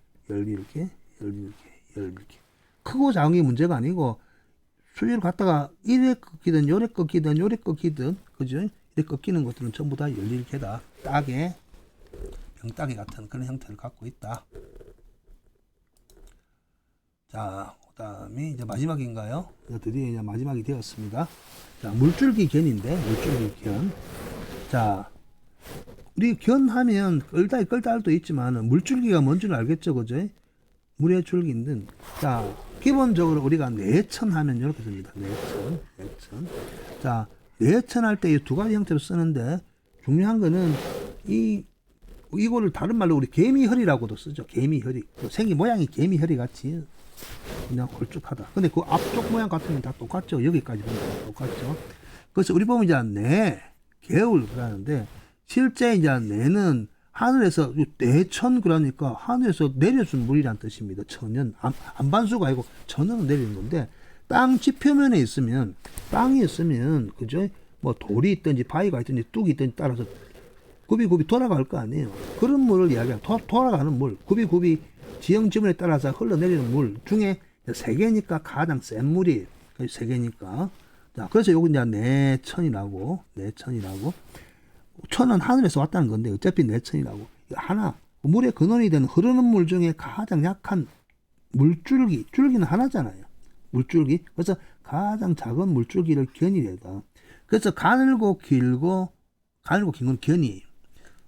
크고 작은 게 문제가 아니고 수위를 갖다가 이래 꺾이든 요래 꺾이든 그죠? 이렇게 꺾이는 것들은 전부 다 열릴개다. 딱에 병따개 같은 그런 형태를 갖고 있다. 자, 그 다음에 이제 마지막인가요? 드디어 이제 마지막이 되었습니다. 자, 물줄기 견인데, 물줄기 견. 자, 우리 견하면 끌달도 있지만 물줄기가 뭔 줄 알겠죠, 그죠? 물의 줄기는. 자, 기본적으로 우리가 내천 하면 이렇게 씁니다. 내천. 자, 내천 할 때 이 두 가지 형태로 쓰는데 중요한 거는 이거를 다른 말로 우리 개미허리라고도 쓰죠. 개미허리. 생긴 모양이 개미허리 같이 그냥 홀쭉하다. 근데 그 앞쪽 모양 같은 건 다 똑같죠. 여기까지 보면 똑같죠. 그래서 우리 보면 이제 개울 그러는데 실제 이제 내는 하늘에서 내천 그러니까 하늘에서 내려준 물이란 뜻입니다. 천연 안반수가 아니고 천연은 내리는 건데 땅 지표면에 있으면 땅이 있으면 그죠? 뭐 돌이 있든지 바위가 있든지 뚝이 있든지 따라서 굽이굽이 돌아갈 거 아니에요. 그런 물을 이야기하는 돌아가는 물 굽이굽이 지형 지문에 따라서 흘러내리는 물 중에 세계니까 가장 센 물이 세계니까. 자, 그래서 요거 이제 내천이라고. 천은 하늘에서 왔다는 건데 어차피 내천이라고. 하나 물의 근원이 되는 흐르는 물 중에 가장 약한 줄기는 하나잖아요. 물줄기. 그래서 가장 작은 물줄기를 견이래다. 그래서 가늘고 긴 건 견이에요.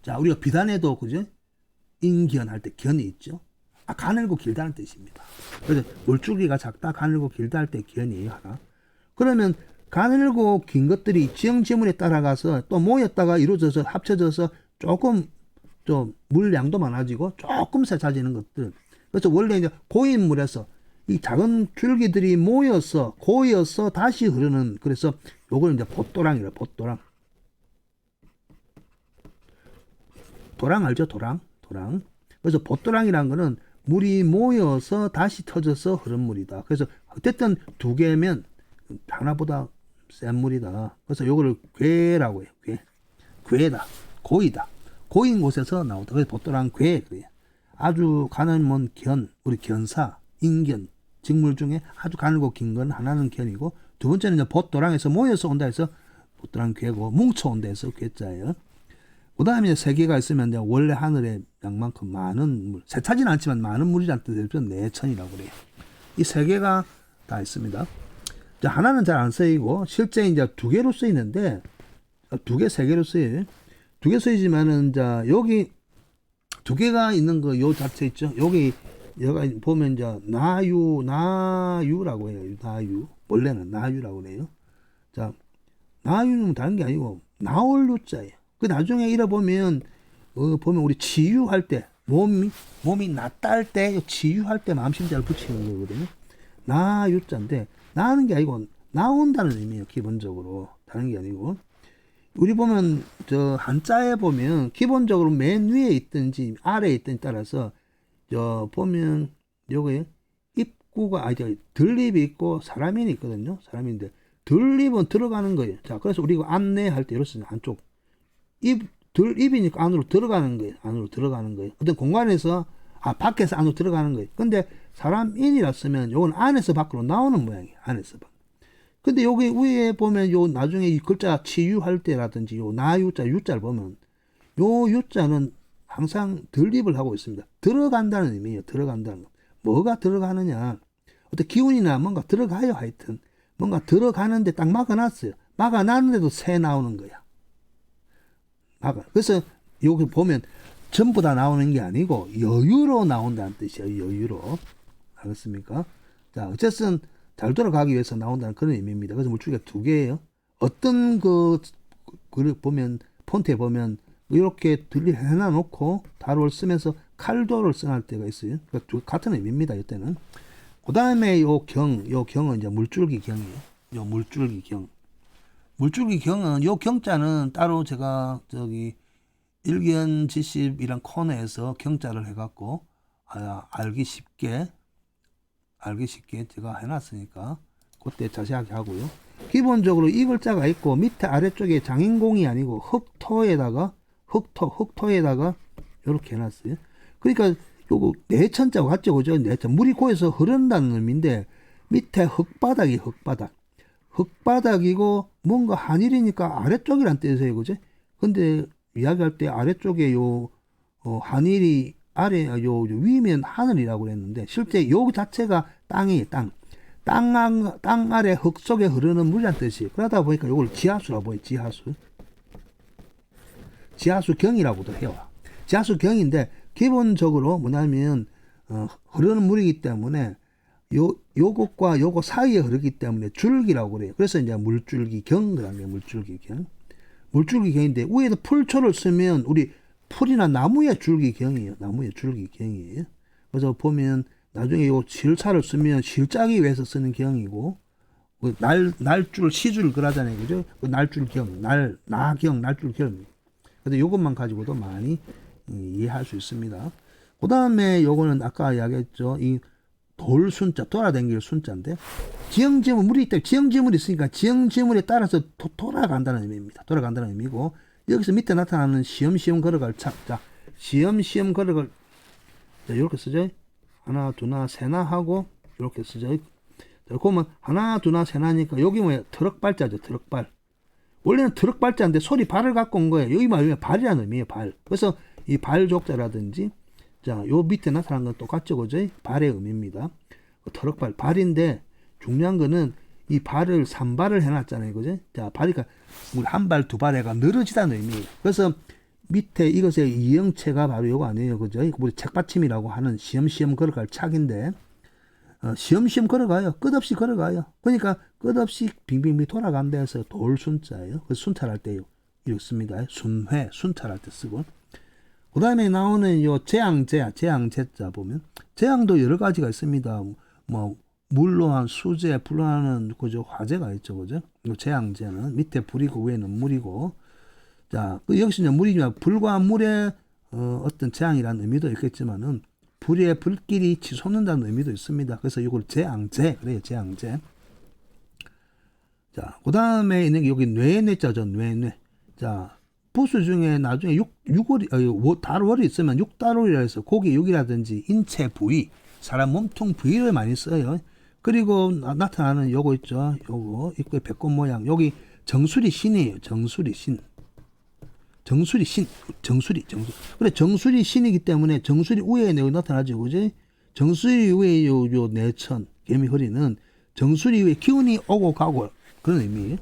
자, 우리가 비단에도 그죠? 인견 할 때 견이 있죠. 가늘고 길다는 뜻입니다. 그래서 물줄기가 작다, 가늘고 길다 할 때 견이에요, 하나. 그러면 가늘고 긴 것들이 지형 지문에 따라가서 또 모였다가 이루어져서 합쳐져서 조금 좀 물량도 많아지고 조금 세차지는 것들. 그래서 원래 이제 고인 물에서 이 작은 줄기들이 고여서 다시 흐르는, 그래서 요걸 이제 봇도랑이라, 봇도랑. 도랑 알죠? 도랑. 그래서 봇도랑이라는 거는 물이 모여서 다시 터져서 흐른 물이다. 그래서 어쨌든 두 개면 하나보다 센 물이다. 그래서 요거를 괴라고 해요. 괴다. 고인 곳에서 나오다. 그래서 봇도랑 괴. 그래요. 아주 가늘면 우리 견사, 인견, 직물 중에 아주 가늘고 긴 건 하나는 견이고, 두 번째는 이제 봇도랑에서 모여서 온다 해서 봇도랑 괴고, 뭉쳐온다 해서 괴자예요. 그 다음에 세 개가 있으면 이제 원래 하늘의 양만큼 많은 물, 세차지는 않지만 많은 물이라는 뜻에서 내천이라고 그래요. 이 세 개가 다 있습니다. 하나는 잘 안 쓰이고, 실제 이제 두 개로 쓰이는데, 세 개로 쓰여요. 두 개 쓰이지만은, 여기 두 개가 있는 거, 요 자체 있죠? 여기 보면 이제 나유라고 해요. 나유. 원래는 나유라고 그래요. 자, 나유는 다른 게 아니고, 나올 유자예요. 그 나중에 읽어보면 보면 우리 치유할 때 몸이 낫다 할 때 치유할 때 마음심자를 붙이는 거거든요. 나유자인데 나는 게 아니고 나온다는 의미예요. 기본적으로 다른 게 아니고, 우리 보면 한자에 보면 기본적으로 맨 위에 있든지 아래에 있든지 따라서 보면 요거에 입구가 들립이 있고 사람인이 있거든요. 사람인데 들립은 들어가는 거예요. 자, 그래서 우리가 안내할 때 이렇습니다. 안쪽 입이니까 안으로 들어가는 거예요. 어떤 공간에서, 밖에서 안으로 들어가는 거예요. 근데 사람인이라 쓰면 요건 안에서 밖으로 나오는 모양이에요. 안에서 밖. 근데 여기 위에 보면 요 나중에 이 글자 치유할 때라든지 요 나유자, 유자를 보면 요 유자는 항상 들립을 하고 있습니다. 들어간다는 의미예요. 들어간다는 거. 뭐가 들어가느냐. 어떤 기운이나 뭔가 들어가요. 하여튼. 뭔가 들어가는데 딱 막아놨어요. 막아놨는데도 새 나오는 거야. 그래서 여기 보면 전부 다 나오는 게 아니고 여유로 나온다는 뜻이에요. 여유로. 알겠습니까? 자, 어쨌든 잘 돌아가기 위해서 나온다는 그런 의미입니다. 그래서 물줄기가 두 개예요. 어떤 글을 보면 폰트에 보면 이렇게 해놔놓고 다루를 쓰면서 칼도를 써할 때가 있어요. 그러니까 같은 의미입니다. 이때는. 그 다음에 요 경은 이제 물줄기 경이에요. 요 물줄기 경. 물줄기 경은 요 경자는 따로 제가 일견지십이란 코너에서 경자를 해갖고 알기 쉽게 제가 해놨으니까 그때 자세하게 하고요. 기본적으로 이 글자가 있고 밑에 아래쪽에 장인공이 아니고 흑토에다가 이렇게 해놨어요. 그러니까 요거 내천자와 같죠, 그죠? 내천 물이 고여서 흐른다는 의미인데 밑에 흙바닥이 흙바닥. 흙바닥이고 뭔가 하늘이니까 아래쪽이란 뜻이에요. 그죠? 근데 이야기할 때 아래쪽에 하늘이 아래 요 위면 하늘이라고 그랬는데 실제 요 자체가 땅이에요. 땅 아래 흙 속에 흐르는 물이란 뜻이에요. 그러다 보니까 요걸 지하수라고 보여요. 지하수경이라고도 해요. 지하수경인데 기본적으로 뭐냐면 흐르는 물이기 때문에 요것과 요거 사이에 흐르기 때문에 줄기라고 그래요. 그래서 이제 물줄기경이라는 게 물줄기경인데 위에도 풀초를 쓰면 우리 풀이나 나무의 줄기경이에요. 그래서 보면 나중에 요 실차를 쓰면 실짜기 위해서 쓰는 경이고 날줄 시줄 그러잖아요. 그죠? 날줄경, 날줄경. 근데 요것만 가지고도 많이 이해할 수 있습니다. 그 다음에 요거는 아까 이야기했죠. 이 돌순자, 돌아다닐 순자인데, 지형지물, 물이 있다. 지형지물이 있으니까 지형지물에 따라서 돌아간다는 의미입니다. 돌아간다는 의미고, 여기서 밑에 나타나는 시험시험 걸어갈 자, 시험시험 걸어갈, 자, 이렇게 쓰죠. 하나, 두나, 세나 하고, 이렇게 쓰죠. 자, 그러면 하나, 두나, 세나니까, 여기 뭐야? 트럭발자죠, 트럭발. 원래는 트럭발자인데 소리 발을 갖고 온 거예요. 여기 말하면 발이라는 의미예요, 발. 그래서 이 발족자라든지, 자, 요 밑에 나타난 건 똑같죠, 그죠? 발의 의미입니다. 트럭발, 발인데, 중요한 거는 이 발을 3발을 해놨잖아요, 그죠? 자, 발이니까, 우리 한 발, 두 발 해가 늘어지다는 의미예요. 그래서 밑에 이것의 이형체가 바로 요거 아니에요, 그죠? 우리 책받침이라고 하는 시험시험 걸어갈 착인데, 시험시험 걸어가요. 끝없이 걸어가요. 그러니까 끝없이 빙빙빙 돌아간다 해서 돌순자예요. 그래서 순찰할 때요. 이렇게 씁니다. 순회, 순찰할 때 쓰고. 그 다음에 나오는 요 재앙제자 보면, 재앙도 여러 가지가 있습니다. 뭐, 물로 한 수제, 불로 하는 그저 화재가 있죠. 그죠? 요 재앙제는 밑에 불이고 위에는 물이고. 자, 여기서 이제 물이지만 불과 물의 어떤 재앙이라는 의미도 있겠지만은, 불에 불길이 치솟는다는 의미도 있습니다. 그래서 이걸 재앙제, 그래요, 재앙제. 자, 그 다음에 있는 게 여기 뇌뇌자죠, 뇌뇌. 자, 부수 중에 나중에 달월이 있으면 육달월이라 해서 고기 육이라든지 인체 부위, 사람 몸통 부위를 많이 써요. 그리고 나타나는 요거 있죠. 요거 입구에 배꼽 모양. 여기 정수리 신이에요. 정수리 신. 그래, 정수리 신이기 때문에 정수리 위에 여기 나타나죠. 그지? 정수리 위에 요 내천, 개미 허리는 정수리 위에 기운이 오고 가고 그런 의미예요.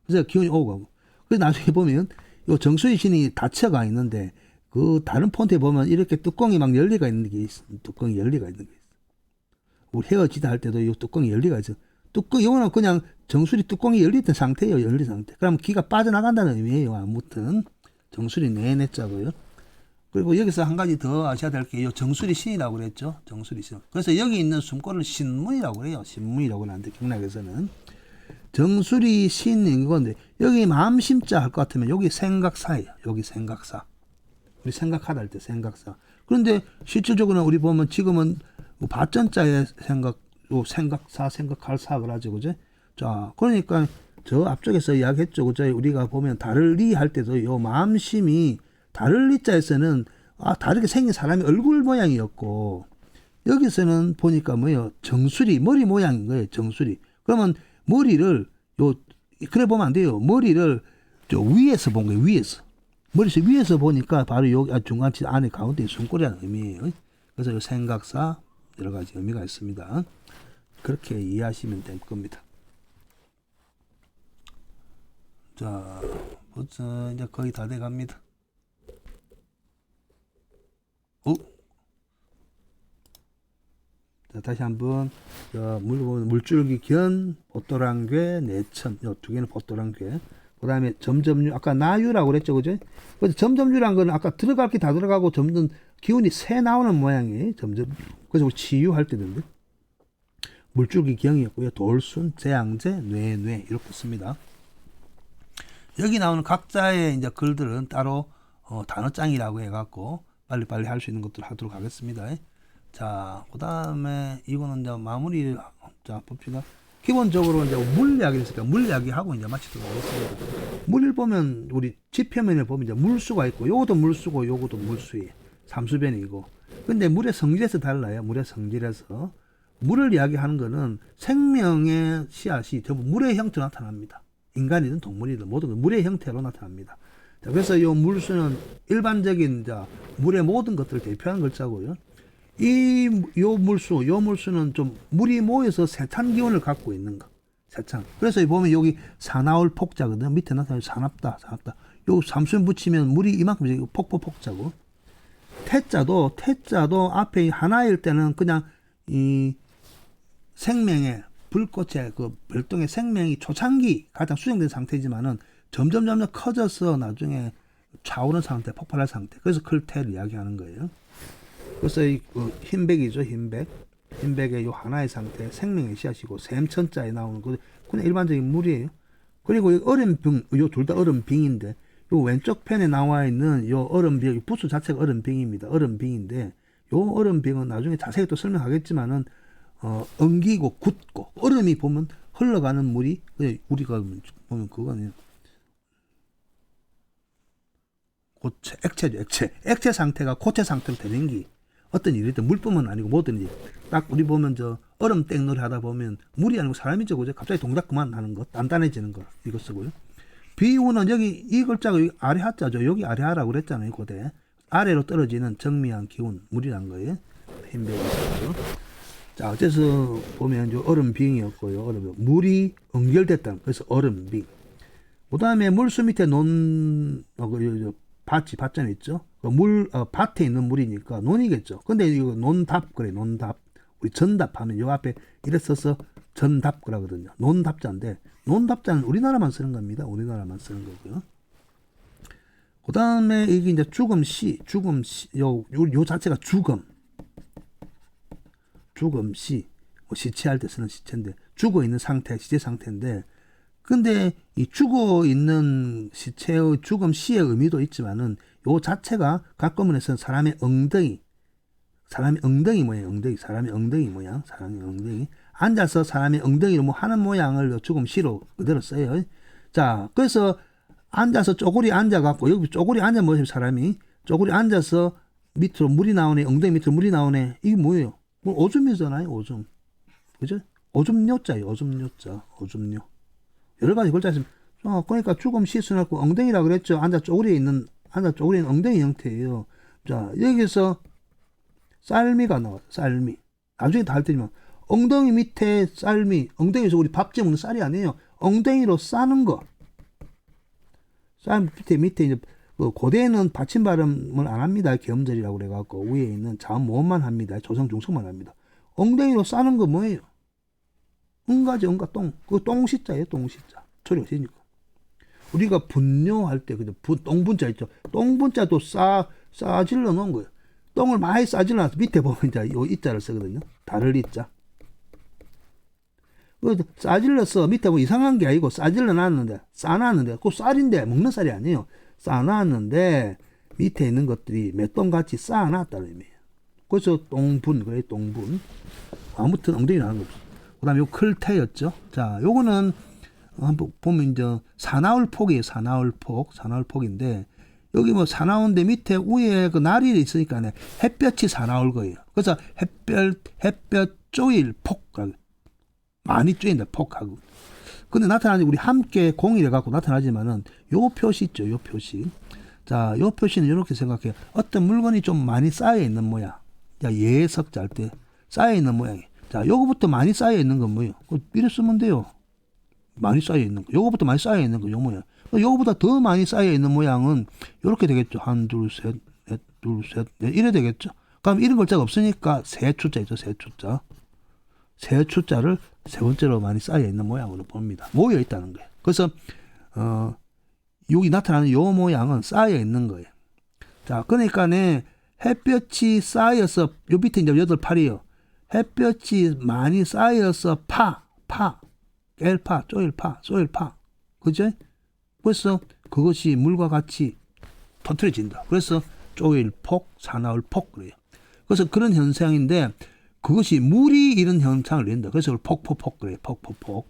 그래서 기운이 오고 가고. 그래서 나중에 보면 요 정수리 신이 닫혀가 있는데 그 다른 폰트에 보면 이렇게 뚜껑이 막 열리가 있는 게 있어. 뚜껑이 열리가 있는 게 있어. 우리 헤어지다 할 때도 이 뚜껑이 열리가 있어. 이거는 그냥 정수리 뚜껑이 열리던 상태예요. 열린 상태. 그럼 기가 빠져나간다는 의미예요. 아무튼 정수리 내내자고요. 그리고 여기서 한 가지 더 아셔야 될 게 정수리 신이라고 그랬죠. 정수리 신. 그래서 여기 있는 숨골을 신문이라고 그래요. 신문이라고 하는데 경락에서는 정수리 신인 건데 여기 마음심자 할 것 같으면 여기 생각사예요. 여기 생각사. 우리 생각하다 할 때 생각사. 그런데 실질적으로는 우리 보면 지금은 바전자의 생각사, 생각할 사 그러죠, 그죠? 자, 그러니까 저 앞쪽에서 이야기했죠, 그죠? 우리가 보면 다를리 할 때도 요 마음심이 다를리 자에서는 다르게 생긴 사람이 얼굴 모양이었고 여기서는 보니까 뭐예요? 정수리, 머리 모양인 거예요, 정수리. 그러면 머리를 그래 보면 안 돼요. 머리를 저 위에서 본 거예요, 위에서. 머리에서 위에서 보니까 바로 여기 중간치 안에 가운데 숨골이라는 의미예요. 그래서 요 생각사 여러 가지 의미가 있습니다. 그렇게 이해하시면 될 겁니다. 자, 벌써 이제 거의 다 돼갑니다. 자, 다시 한번 물줄기 견, 보또랑괴, 내천 이 두 개는 보또랑괴. 그 다음에 점점유, 아까 나유라고 그랬죠, 그죠? 그래서 점점유란 거는 아까 들어갈 게 다 들어가고 점점 기운이 새 나오는 모양이에요. 점점. 그래서 우리 치유할 때던데. 물줄기 경이었고요. 돌순, 재앙제, 뇌뇌 이렇게 씁니다. 여기 나오는 각자의 이제 글들은 따로 단어장이라고 해갖고 빨리빨리 할 수 있는 것들 하도록 하겠습니다. 자, 그 다음에 이거는 이제 마무리 자 봅시다. 기본적으로 이제 물 이야기를 했으니까 물 이야기하고 이제 마치도록 하겠습니다. 물을 보면 우리 지표면에 보면 이제 물수가 있고 요것도 물수고 요것도 물수예요. 삼수변이고. 근데 물의 성질에서 달라요. 물의 성질에서. 물을 이야기하는 거는 생명의 씨앗이 전부 물의 형태로 나타납니다. 인간이든 동물이든 모든 물의 형태로 나타납니다. 자, 그래서 이 물수는 일반적인 물의 모든 것들을 대표하는 글자고요. 요 물수는 좀 물이 모여서 세찬 기운을 갖고 있는 거. 세찬. 그래서 보면 여기 사나울 폭자거든요. 밑에 나타나는 사납다. 요 삼수연 붙이면 물이 이만큼 폭자고. 태자도 앞에 하나일 때는 그냥 이 생명의 불꽃의 그 별똥의 생명이 초창기 가장 수정된 상태지만은 점점 커져서 나중에 차오른 상태, 폭발할 상태. 그래서 클테를 이야기하는 거예요. 그래서 이 흰백이죠, 흰백의 요 하나의 상태, 생명의 씨앗이고 샘천자에 나오는 거 그냥 일반적인 물이에요. 그리고 이 얼음빙, 요 둘 다 얼음빙인데 요 왼쪽 편에 나와 있는 요 얼음빙, 부수 자체가 얼음빙입니다. 얼음빙인데 요 얼음빙은 나중에 자세히 또 설명하겠지만은 엉기고 굳고 얼음이 보면 흘러가는 물이 우리가 보면 그거는 고체, 액체죠, 액체 상태가 고체 상태로 되는 게 어떤 일이든 물뿐만 아니고 뭐든지 딱 우리 보면 얼음 땡놀이 하다 보면 물이 아니고 사람이죠, 그죠? 갑자기 동작 그만하는 거, 단단해지는 거 이거 쓰고요. 비우는 여기 이 글자가 여기 아래 하자죠. 여기 아래 하라고 그랬잖아요, 고대. 아래로 떨어지는 정미한 기운 물이란 거예요. 흰백이고요. 자, 어째서 보면 얼음빙이었고요. 물이 응결됐다. 그래서 얼음빙. 그 다음에 물수 밑에 밭전 있죠. 밭에 있는 물이니까 논이겠죠. 근데 이거 논답 그래, 논답. 우리 전답하면 요 앞에 이래 써서 전답 그러거든요. 논답자인데 논답자는 우리나라만 쓰는 겁니다. 우리나라만 쓰는 거고요. 그 다음에 이게 이제 죽음시, 요 자체가 죽음시, 시체할 때 쓰는 시체인데 죽어 있는 상태, 시체 상태인데, 근데 이 죽어 있는 시체의 죽음시의 의미도 있지만은 요 자체가 각거문에서는 사람의 엉덩이 모양, 사람의 엉덩이 앉아서 사람의 엉덩이로 뭐 하는 모양을 죽음시로 그대로 써요. 자, 그래서 앉아서 쪼그리 앉아갖고 여기 쪼그리 앉아 보시면 사람이 쪼그리 앉아서 밑으로 물이 나오네, 엉덩이 밑으로 물이 나오네. 이게 뭐예요? 뭐 오줌이잖아요, 오줌. 그죠? 오줌뇨자예요, 오줌뇨. 여러 가지 글자 있으면, 그러니까 죽음 시순하고 엉덩이라 그랬죠. 앉아 쪼그리에 있는 엉덩이 형태예요. 자, 여기서 쌀미가 나와요, 쌀미. 나중에 다 할 테지만, 엉덩이 밑에 쌀미, 엉덩이에서 우리 밥 지먹는 쌀이 아니에요. 엉덩이로 싸는 거. 쌀 밑에 이제, 고대에는 받침 발음을 안 합니다. 겸절이라고 그래갖고, 위에 있는 자음 모음만 합니다. 조성 중성만 합니다. 엉덩이로 싸는 거 뭐예요? 응가지, 똥. 그거 똥시자예요, 똥시자. 소리가 세니까. 우리가 분뇨할 때, 그죠? 똥분자 있죠? 똥분자도 싸질러 놓은 거예요. 똥을 많이 싸질러 놔서 밑에 보면 이제 요 이자를 쓰거든요. 다를 이자. 싸질러서 밑에 뭐 이상한 게 아니고 싸질러 놨는데, 그 쌀인데, 먹는 쌀이 아니에요. 싸놨는데, 밑에 있는 것들이 맷똥같이 쌓아놨다는 의미예요. 그래서 똥분, 그래, 똥분. 아무튼 엉덩이 나는 거죠. 그 다음에 요 클테였죠. 자, 요거는 한번 보면 이제 사나울폭이에요. 사나울폭인데, 여기 뭐 사나운데 밑에 위에 그 날이 있으니까 햇볕이 사나울 거예요. 그래서 햇볕 쪼일 폭, 많이 쪼인다, 폭하고. 근데 나타나는 우리 함께 공일해 갖고 나타나지만은 요 표시 있죠, 요 표시. 자, 요 표시는 이렇게 생각해요. 어떤 물건이 좀 많이 쌓여 있는 모양. 자, 예석자 할 때 쌓여 있는 모양이. 자, 요거부터 많이 쌓여 있는 건 뭐예요? 이래 쓰면 돼요. 많이 쌓여 있는 거. 요거부터 많이 쌓여 있는 거, 요 모양. 요거보다 더 많이 쌓여 있는 모양은 요렇게 되겠죠. 한, 둘, 셋, 넷, 둘, 셋, 넷. 이래 되겠죠. 그럼 이런 글자가 없으니까 세 추자 있죠, 세 추자. 세 추자를 세 번째로 많이 쌓여 있는 모양으로 봅니다. 모여 있다는 거예요. 그래서, 여기 나타나는 요 모양은 쌓여 있는 거예요. 자, 그러니까네, 햇볕이 쌓여서, 요 밑에 이제 8팔이에요. 햇볕이 많이 쌓여서 깰파, 쪼일파. 그죠? 그래서 그것이 물과 같이 터트려진다. 그래서 쪼일폭, 사나울폭 그래요. 그래서 그런 현상인데 그것이 물이 이런 현상을 낸다. 그래서 폭폭폭 그래요. 폭폭폭.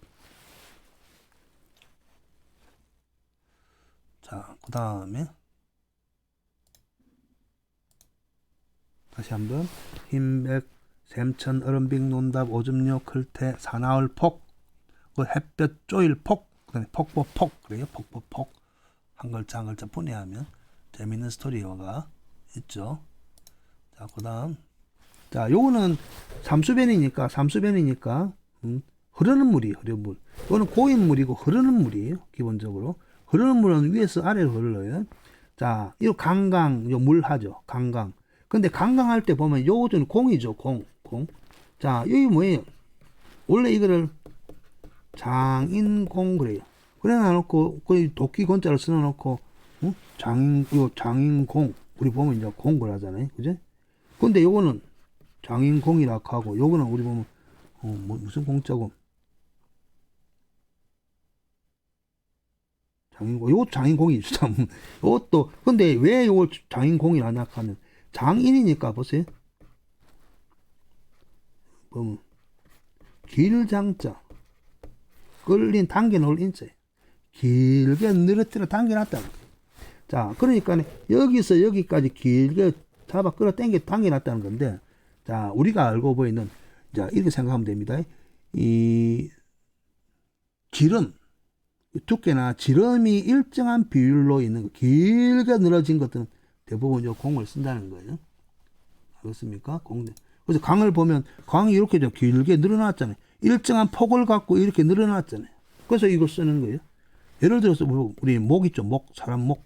자, 그 다음에 다시 한번 흰백 샘천, 얼음빙, 논답, 오줌료, 클테, 사나울, 폭, 그 햇볕, 쪼일, 폭, 그다음에 폭포, 폭, 그래요. 폭포, 폭. 한 글자 한 글자 분해하면 재밌는 스토리가 있죠. 자, 그다음. 자, 요거는 삼수변이니까 흐르는 물이 흐르는 물. 이거는 고인 물이고 흐르는 물이에요. 기본적으로 흐르는 물은 위에서 아래로 흘러요. 자, 이거 강강, 요 물하죠. 강강. 근데 강강할 때 보면 요거는 공이죠. 공. 자, 여기 뭐예요? 원래 이거를 장인공 그래요. 그래 놔놓고 거의 도끼 건자를 써놓고 장인공 우리 보면 이제 공을 하잖아요. 그죠? 근데 요거는 장인공이라고 하고 요거는 우리 보면 무슨 공자고 장인공 요것도 장인공이죠. 참 요것도 근데 왜 요걸 장인공이라 하면 장인이니까 보세요. 보면 길장자 끌린 당겨놓을 인자예요. 길게 늘어뜨려 당겨놨다. 자, 그러니까 여기서 여기까지 길게 잡아 끌어당겨 당겨놨다는 건데, 자, 우리가 알고 보이는, 자, 이렇게 생각하면 됩니다. 이 지름, 두께나 지름이 일정한 비율로 있는 거, 길게 늘어진 것들은 대부분 요 공을 쓴다는 거예요. 알겠습니까? 그래서 강을 보면 강이 이렇게 좀 길게 늘어났잖아요. 일정한 폭을 갖고 이렇게 늘어났잖아요. 그래서 이걸 쓰는 거예요. 예를 들어서 우리 목 있죠. 목, 사람 목.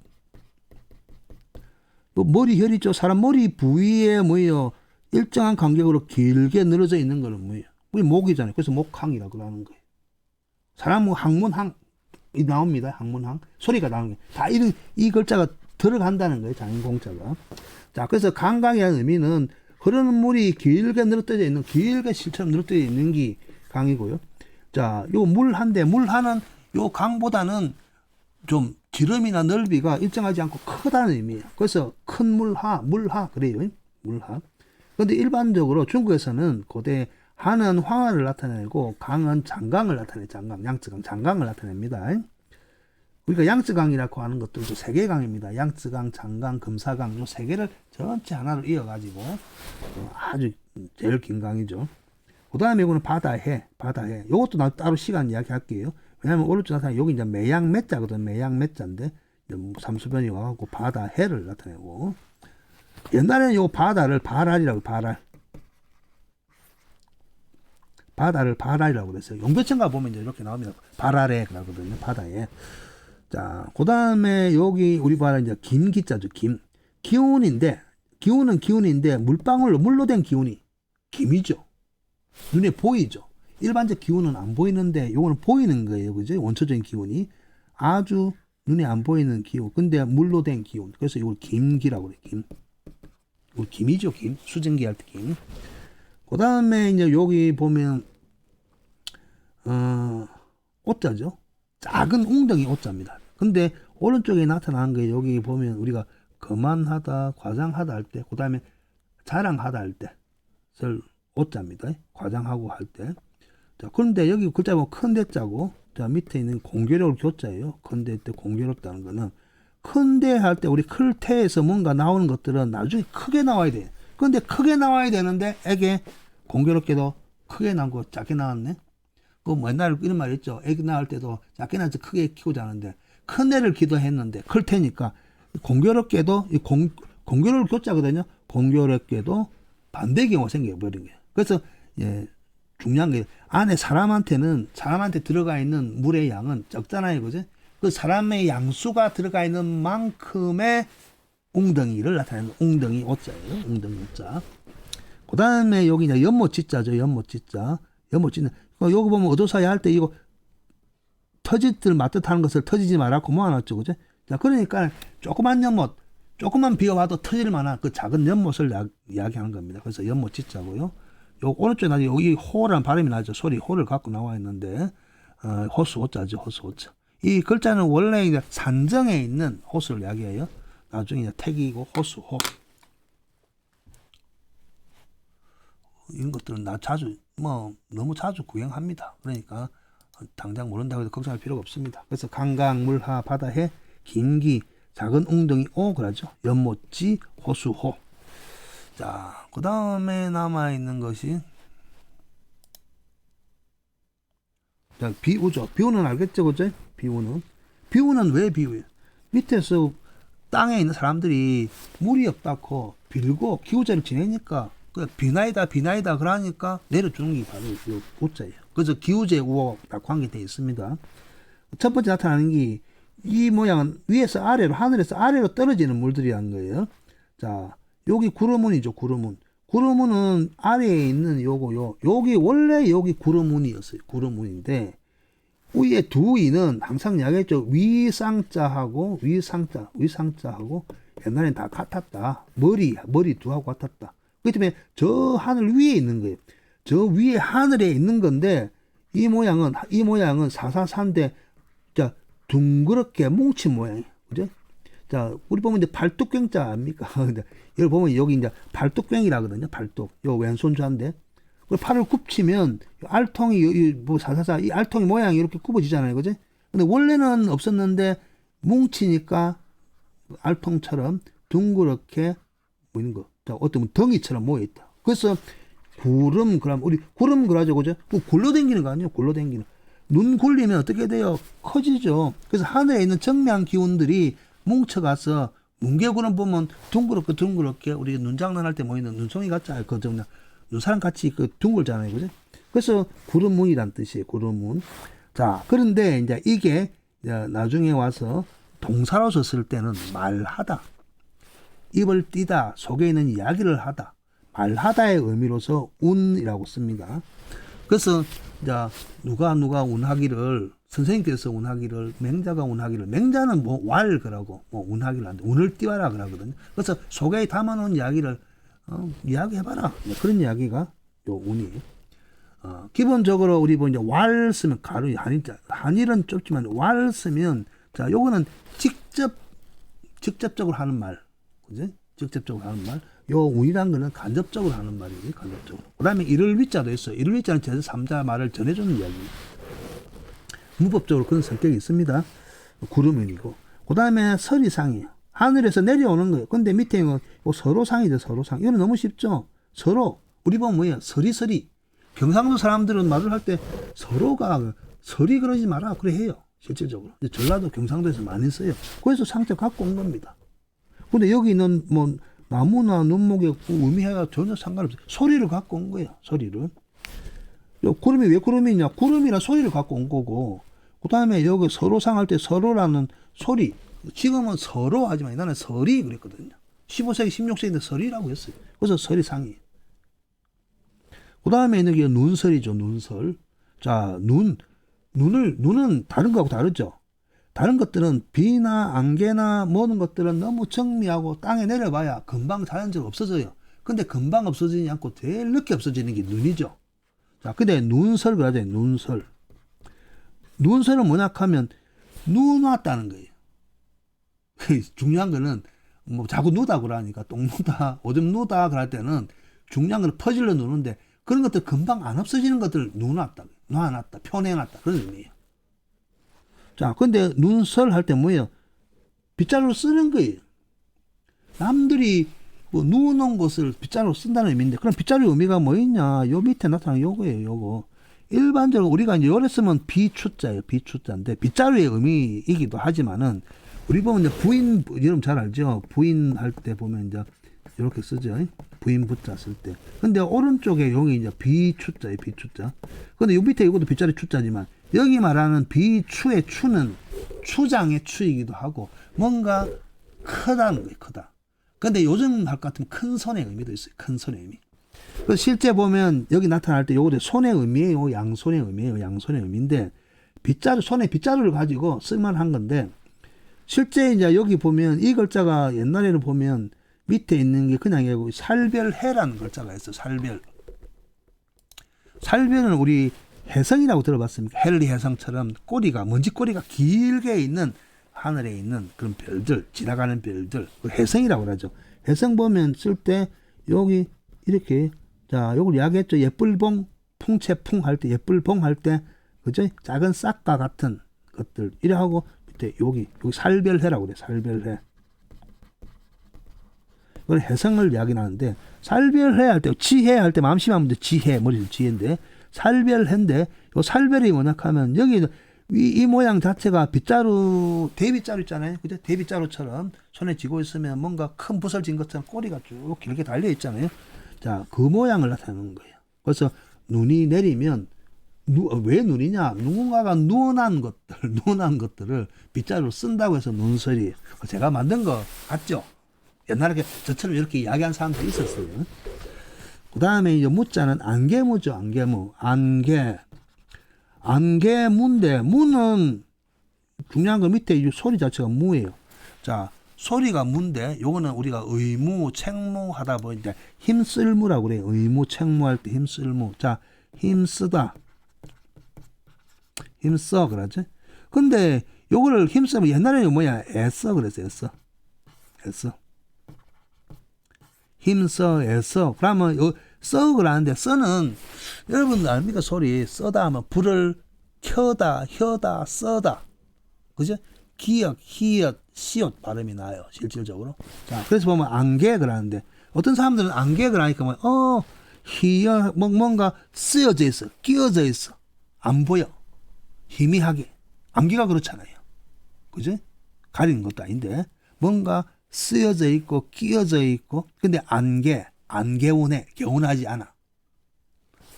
머리 혈 있죠. 사람 머리 부위에 뭐예요. 일정한 간격으로 길게 늘어져 있는 거는 뭐예요. 우리 목이잖아요. 그래서 목항이라고 하는 거예요. 사람 항문항 이 나옵니다. 항문항 소리가 나오는 게 다 이 글자가 들어간다는 거예요. 장인공자가. 자, 그래서 강강이라는 의미는 흐르는 물이 길게 늘어뜨려 있는 길게 실처럼 늘어뜨려 있는 게 강이고요. 자, 요 물한데 물하는 요 강보다는 좀 지름이나 넓이가 일정하지 않고 크다는 의미예요. 그래서 큰 물하 그래요. 물하. 근데 일반적으로 중국에서는 고대 하는 황하를 나타내고 강은 장강을 나타내. 장강, 양쯔강, 장강을 나타냅니다. 우리가 양쯔강이라고 하는 것들도 세 개 강입니다. 양쯔강, 장강, 금사강 요 세 개를 전체 하나로 이어가지고 아주 제일 긴 강이죠. 그 다음에 이거는 바다해. 요것도 나 따로 시간 이야기할게요. 왜냐면 오른쪽 나타나 여기 이제 매양매자거든. 매양매자인데 삼수변이 와갖고 바다해를 나타내고 옛날에는 요 바다를 발알이라고 바다를 발알이라고 그랬어요. 용배천가 보면 이제 이렇게 나옵니다. 발알에 그러거든요. 바다에. 자, 그 다음에 여기 우리 바다 이제 김기자죠. 기운인데 기운인데 물로 된 기운이 김이죠. 눈에 보이죠. 일반적 기운은 안 보이는데 요거는 보이는 거예요. 그죠? 원초적인 기운이 아주 눈에 안 보이는 기운. 근데 물로 된 기운. 그래서 이걸 김기라고 그래요. 우리 김이죠. 김. 수증기 할 때 김. 그 다음에 이제 여기 보면 오자죠. 작은 웅덩이 오자입니다. 근데 오른쪽에 나타나는 게 여기 보면 우리가 거만하다, 과장하다 할 때, 그 다음에 자랑하다 할 때, 쓸 오자입니다. 과장하고 할 때. 자, 그런데 여기 글자 보면 큰 대자고, 자, 밑에 있는 공교롭 교자예요. 큰대 때 공교롭다는 거는 큰대 할 때 우리 클테에서 뭔가 나오는 것들은 나중에 크게 나와야 돼. 그런데 크게 나와야 되는데 애게 공교롭게도 크게 나오고 작게 나왔네. 그 옛날에 이런 말 있죠. 애기 낳을 때도 작게 낳아서 크게 키우자 하는데 큰 애를 기도했는데 클 테니까 공교롭게도 공교롭 교자거든요. 공교롭게도 반대 경우가 생겨버린 거예요. 그래서 예, 중요한 게 안에 사람한테 들어가 있는 물의 양은 적잖아요. 그죠? 그 사람의 양수가 들어가 있는 만큼의 웅덩이를 나타내는 웅덩이 오자예요. 웅덩이 오자. 그 다음에 여기 이제 연못지자죠. 연못지자. 여기 보면 어도사야 할 때 이거 터지들 맞듯 하는 것을 터지지 말라고 모아놨죠. 그죠? 자, 그러니까 조그만 연못, 조금만 비워봐도 터질 만한 그 작은 연못을 이야기하는 겁니다. 그래서 연못지자고요. 요 오른쪽에 나중에 여기 호라는 발음이 나죠. 소리 호를 갖고 나와 있는데 호수 호자죠. 호수 호자. 이 글자는 원래 이제 산정에 있는 호수를 이야기해요. 나중에 이제 택이고 호수 호. 이런 것들은 너무 자주 구경합니다. 그러니까 당장 모른다고 해도 걱정할 필요가 없습니다. 그래서 강강, 물하, 바다해, 긴기, 작은 웅덩이 오 그러죠. 연못지, 호수, 호. 자, 그 다음에 남아있는 것이, 자, 비우죠. 비우는 알겠죠, 그죠? 비우는. 비우는 왜 비우요? 밑에서 땅에 있는 사람들이 물이 없다고 빌고 기우제를 지내니까, 그 비나이다, 비나이다, 그러니까 내려주는 게 바로 이 우자예요. 그래서 기우제 우와 다 관계되어 있습니다. 첫 번째 나타나는 게, 이 모양은 위에서 아래로, 하늘에서 아래로 떨어지는 물들이란 거예요. 자, 여기 구름운이죠, 구름운. 구름운은 아래에 있는 여기 원래 여기 구름운이었어요. 구름운인데, 위에 두 이는 항상 이야기했죠. 위상자하고 위상자하고 옛날엔 다 같았다. 머리 두하고 같았다. 그렇기 때문에 저 하늘 위에 있는 거예요. 저 위에 하늘에 있는 건데, 이 모양은 사사사인데, 자, 둥그렇게 뭉친 모양이에요. 그죠? 자, 우리 보면 이제 발뚝괭자 아닙니까? 여기 보면 여기 이제 발뚝괭이라거든요. 발뚝. 요 왼손자인데. 팔을 굽히면 알통이 뭐 사사사 이 알통이 모양이 이렇게 굽어지잖아요. 그죠? 근데 원래는 없었는데 뭉치니까 알통처럼 둥그렇게 보이는 거. 자, 어떤 덩이처럼 모여 있다. 그래서 구름 그럼 우리 구름 그러죠. 그죠? 굴러댕기는 거 아니에요? 굴러댕기는. 눈 굴리면 어떻게 돼요? 커지죠. 그래서 하늘에 있는 정면 기운들이 뭉쳐가서 뭉게구름 보면 둥그렇게 우리 눈 장난할 때 모이는 눈송이 같잖아요. 그 정말 눈사람 같이 그 둥글잖아요. 그죠? 그래서 구름문이란 뜻이에요. 구름문. 자, 그런데 이제 이게 나중에 와서 동사로서 쓸 때는 말하다, 입을 띠다, 속에 있는 이야기를 하다, 말하다의 의미로서 운이라고 씁니다. 그래서 이제 누가 운하기를, 선생님께서 운하기를, 맹자가 운하기를, 맹자는 뭐 왈 그러고 뭐 운하기를 하는데 운을 띄워라 그러거든요. 그래서 속에 담아놓은 이야기를 이야기해봐라. 그런 이야기가 요 운이에요. 기본적으로 우리 뭐 이제 왈 쓰면 가로 한일은 좁지만 왈 쓰면, 자, 요거는 직접적으로 하는 말, 그지? 직접적으로 하는 말. 요 운이란 거는 간접적으로 하는 말이지, 간접적으로. 그 다음에 이를 위자도 있어요. 이를 위자는 제3자 말을 전해주는 이야기입니다. 문법적으로 그런 성격이 있습니다. 구름운이고. 그 다음에 서리상이에요. 하늘에서 내려오는 거예요. 근데 밑에 이거 서로상이죠, 서로상. 이거는 너무 쉽죠? 서로. 우리 보면 뭐예요? 서리서리. 경상도 사람들은 말을 할 때 서로가 서리 그러지 마라. 그래 해요. 실질적으로. 전라도 경상도에서 많이 써요. 그래서 상처 갖고 온 겁니다. 근데 여기는 뭐 나무나 눈목에 의미가 전혀 상관없어요. 소리를 갖고 온 거예요. 소리를. 구름이 왜 구름이냐? 구름이라 소리를 갖고 온 거고, 그 다음에 여기 서로상 할 때 서로라는 소리. 지금은 서로 하지만 옛날에 설이 그랬거든요. 15세기, 16세기인데 설이라고 했어요. 그래서 설이상이에요. 그 다음에 있는 게 눈설이죠, 눈설. 자, 눈은 다른 거하고 다르죠. 다른 것들은 비나 안개나 모든 것들은 너무 정미하고 땅에 내려봐야 금방 자연적으로 없어져요. 근데 금방 없어지지 않고 제일 늦게 없어지는 게 눈이죠. 자, 근데 눈설 그러죠, 눈설. 눈설은 뭐냐 하면 눈 왔다는 거예요. 중요한 거는 뭐 자꾸 누다 그러니까 똥 누다, 오줌 누다 그럴 때는 중요한 건 퍼질러 누는데, 그런 것들 금방 안 없어지는 것들 놔놨다, 펴내놨다, 그런 의미예요. 자, 근데 눈설 할 때 뭐예요? 빗자루로 쓰는 거예요. 남들이 뭐 누워놓은 것을 빗자루로 쓴다는 의미인데, 그럼 빗자루의 의미가 뭐 있냐? 요 밑에 나타나는 요거예요, 요거. 일반적으로 우리가 이제 요래 쓰면 비추자예요, 비추자인데, 빗자루의 의미이기도 하지만은, 우리 보면 이제 부인, 여러분 잘 알죠? 부인 할 때 보면 이제 이렇게 쓰죠. 부인 부자 쓸 때. 근데 오른쪽에 여기 이제 비추자예요, 비추자. 근데 요 밑에 이것도 빗자루 추자지만, 여기 말하는 비추의 추는 추장의 추이기도 하고, 뭔가 크다는 거예요, 크다. 근데 요즘 할 것 같으면 큰 손의 의미도 있어요, 큰 손의 의미. 그래서 실제 보면 여기 나타날 때 요거 손의 의미예요, 양손의 의미예요, 양손의 의미인데, 손에 빗자루를 가지고 쓸만한 건데, 실제 이제 여기 보면 이 글자가 옛날에는 보면 밑에 있는 게 그냥 살별해라는 글자가 있어요. 살별은 우리 혜성이라고 들어봤습니까? 헨리 혜성처럼 먼지 꼬리가 길게 있는 하늘에 있는 그런 별들, 지나가는 별들, 혜성이라고 그러죠. 혜성 보면 쓸 때 여기 이렇게, 자, 요걸 이야기했죠. 예쁠봉, 풍채풍 할 때, 예쁠봉 할 때, 그죠? 작은 싹과 같은 것들, 이래 하고, 여기 살별해라고 그래, 살별해. 그걸 해성을 이야기하는데 살별해야 할 때 지혜야 할 때 마음 심하면 지혜 머리에서 지혜인데 살별해인데 요 살별이 뭐냐 하면 여기 이 모양 자체가 빗자루 대빗자루 있잖아요. 그죠? 대빗자루처럼 손에 쥐고 있으면 뭔가 큰 부서진 것처럼 꼬리가 쭉 길게 달려 있잖아요. 자, 그 모양을 나타내는 거예요. 그래서 눈이 내리면 왜 눈이냐? 누군가가 누워난 것들을 빗자루로 쓴다고 해서 눈설이. 제가 만든 거 같죠? 옛날에 저처럼 이렇게 이야기한 사람들이 있었어요. 그 다음에 이제 무자는 안개무죠. 안개무. 안개무인데, 무는 중요한 거 밑에 이 소리 자체가 무예요. 자, 소리가 무인데, 요거는 우리가 의무, 책무 하다 보니까 힘쓸무라고 그래요. 의무, 책무할 때 힘쓸무. 자, 힘쓰다. 힘써, 그러지? 근데 요거를 힘쓰면 옛날에는 뭐야? 애써, 그랬어, 애써. 힘써, 애써. 그러면 써, 그러는데, 써는, 여러분들 압니까? 소리. 써다 하면 불을 켜다, 혀다, 써다. 그죠? 기역, 히읗, 시옷 발음이 나요. 실질적으로. 자, 그래서 보면 안개, 그러는데, 어떤 사람들은 안개, 그러니까 뭐, 히읗, 뭔가 쓰여져 있어. 끼어져 있어. 안 보여. 희미하게. 안개가 그렇잖아요. 그죠? 가리는 것도 아닌데, 뭔가 쓰여져 있고 끼어져 있고 근데 안개운해 개운하지 않아.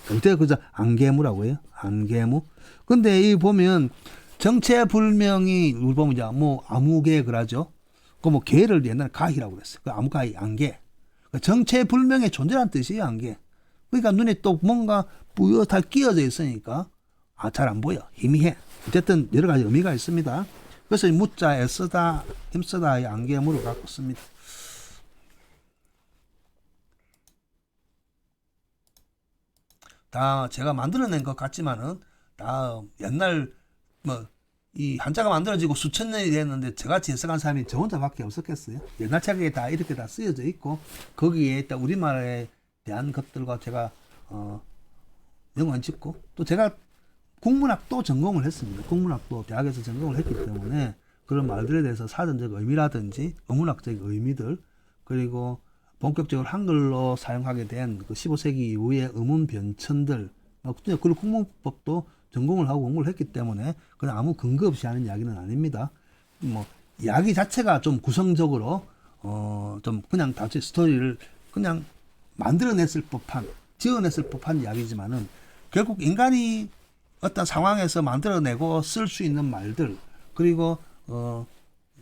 그때 그저 안개무라고 해요. 안개무. 근데 이 보면 정체불명이 우리 보면 이제 뭐 아무개 그러죠. 그 뭐 개를 옛날에 가희라고 그랬어요. 그 아무가희 안개. 정체불명의 존재란 뜻이에요. 안개. 그러니까 눈에 또 뭔가 뿌옇게 끼어져 있으니까 잘 안 보여. 희미해. 어쨌든 여러 가지 의미가 있습니다. 그래서 이 무자 애쓰다 힘쓰다의 안개무를 갖고 씁니다. 다 제가 만들어낸 것 같지만은 다 옛날 뭐 이 한자가 만들어지고 수천 년이 됐는데 저같이 해석한 사람이 저 혼자밖에 없었겠어요. 옛날 책에 다 이렇게 다 쓰여져 있고 거기에 딱 우리말에 대한 것들과 제가 영원 짓고 또 제가 국문학도 전공을 했습니다. 국문학도 대학에서 전공을 했기 때문에 그런 말들에 대해서 사전적 의미라든지 어문학적 의미들 그리고 본격적으로 한글로 사용하게 된 그 15세기 이후의 어문 변천들 그리고 국문법도 전공을 하고 공부를 했기 때문에 그냥 아무 근거 없이 하는 이야기는 아닙니다. 뭐 이야기 자체가 좀 구성적으로 좀 그냥 다시 스토리를 그냥 만들어냈을 법한 지어냈을 법한 이야기지만은 결국 인간이 어떤 상황에서 만들어내고 쓸 수 있는 말들 그리고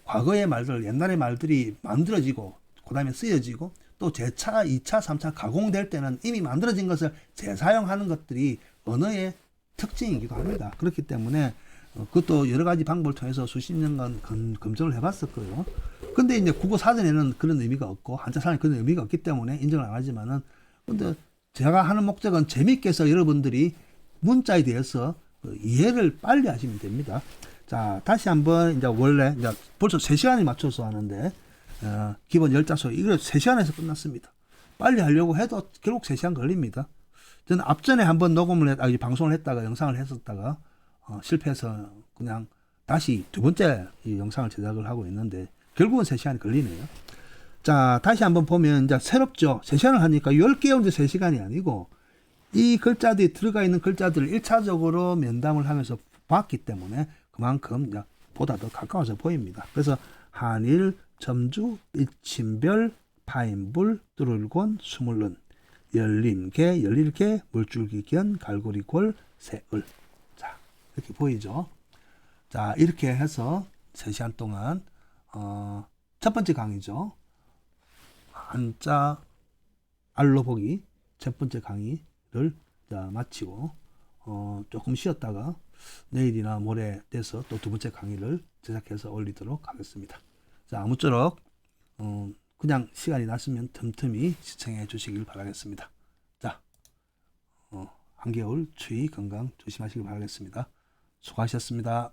과거의 말들 옛날의 말들이 만들어지고 그 다음에 쓰여지고 또 재차 2차 3차 가공될 때는 이미 만들어진 것을 재사용하는 것들이 언어의 특징이기도 합니다. 그렇기 때문에 그것도 여러 가지 방법을 통해서 수십 년간 검증을 해봤을 거예요. 근데 이제 국어 사전에는 그런 의미가 없고 한자 사전에 그런 의미가 없기 때문에 인정을 안 하지만은 근데 제가 하는 목적은 재밌게 해서 여러분들이 문자에 대해서 이해를 빨리 하시면 됩니다. 자, 다시 한번 이제 원래 이제 벌써 3시간이 맞춰서 하는데 기본 10자소 이거 3시간에서 끝났습니다. 빨리 하려고 해도 결국 3시간 걸립니다. 저는 앞전에 한번 녹음을 방송을 했다가 영상을 했었다가 실패해서 그냥 다시 두 번째 이 영상을 제작을 하고 있는데 결국은 3시간이 걸리네요. 자, 다시 한번 보면 이제 새롭죠. 3시간을 하니까 10개 언제 3시간이 아니고 이 글자들이 들어가 있는 글자들을 1차적으로 면담을 하면서 봤기 때문에 그만큼 보다 더 가까워서 보입니다. 그래서 한일, 점주, 일침별, 파인불, 뚜룰곤, 수물론, 열림개, 열릴개, 물줄기견, 갈고리골, 새을. 자, 이렇게 보이죠? 자, 이렇게 해서 3시간 동안 첫 번째 강의죠. 한자 알로 보기 첫 번째 강의를 마치고 조금 쉬었다가 내일이나 모레 돼서 또 두 번째 강의를 제작해서 올리도록 하겠습니다. 자, 아무쪼록 그냥 시간이 났으면 틈틈이 시청해 주시길 바라겠습니다. 자, 한겨울 추위 건강 조심하시길 바라겠습니다. 수고하셨습니다.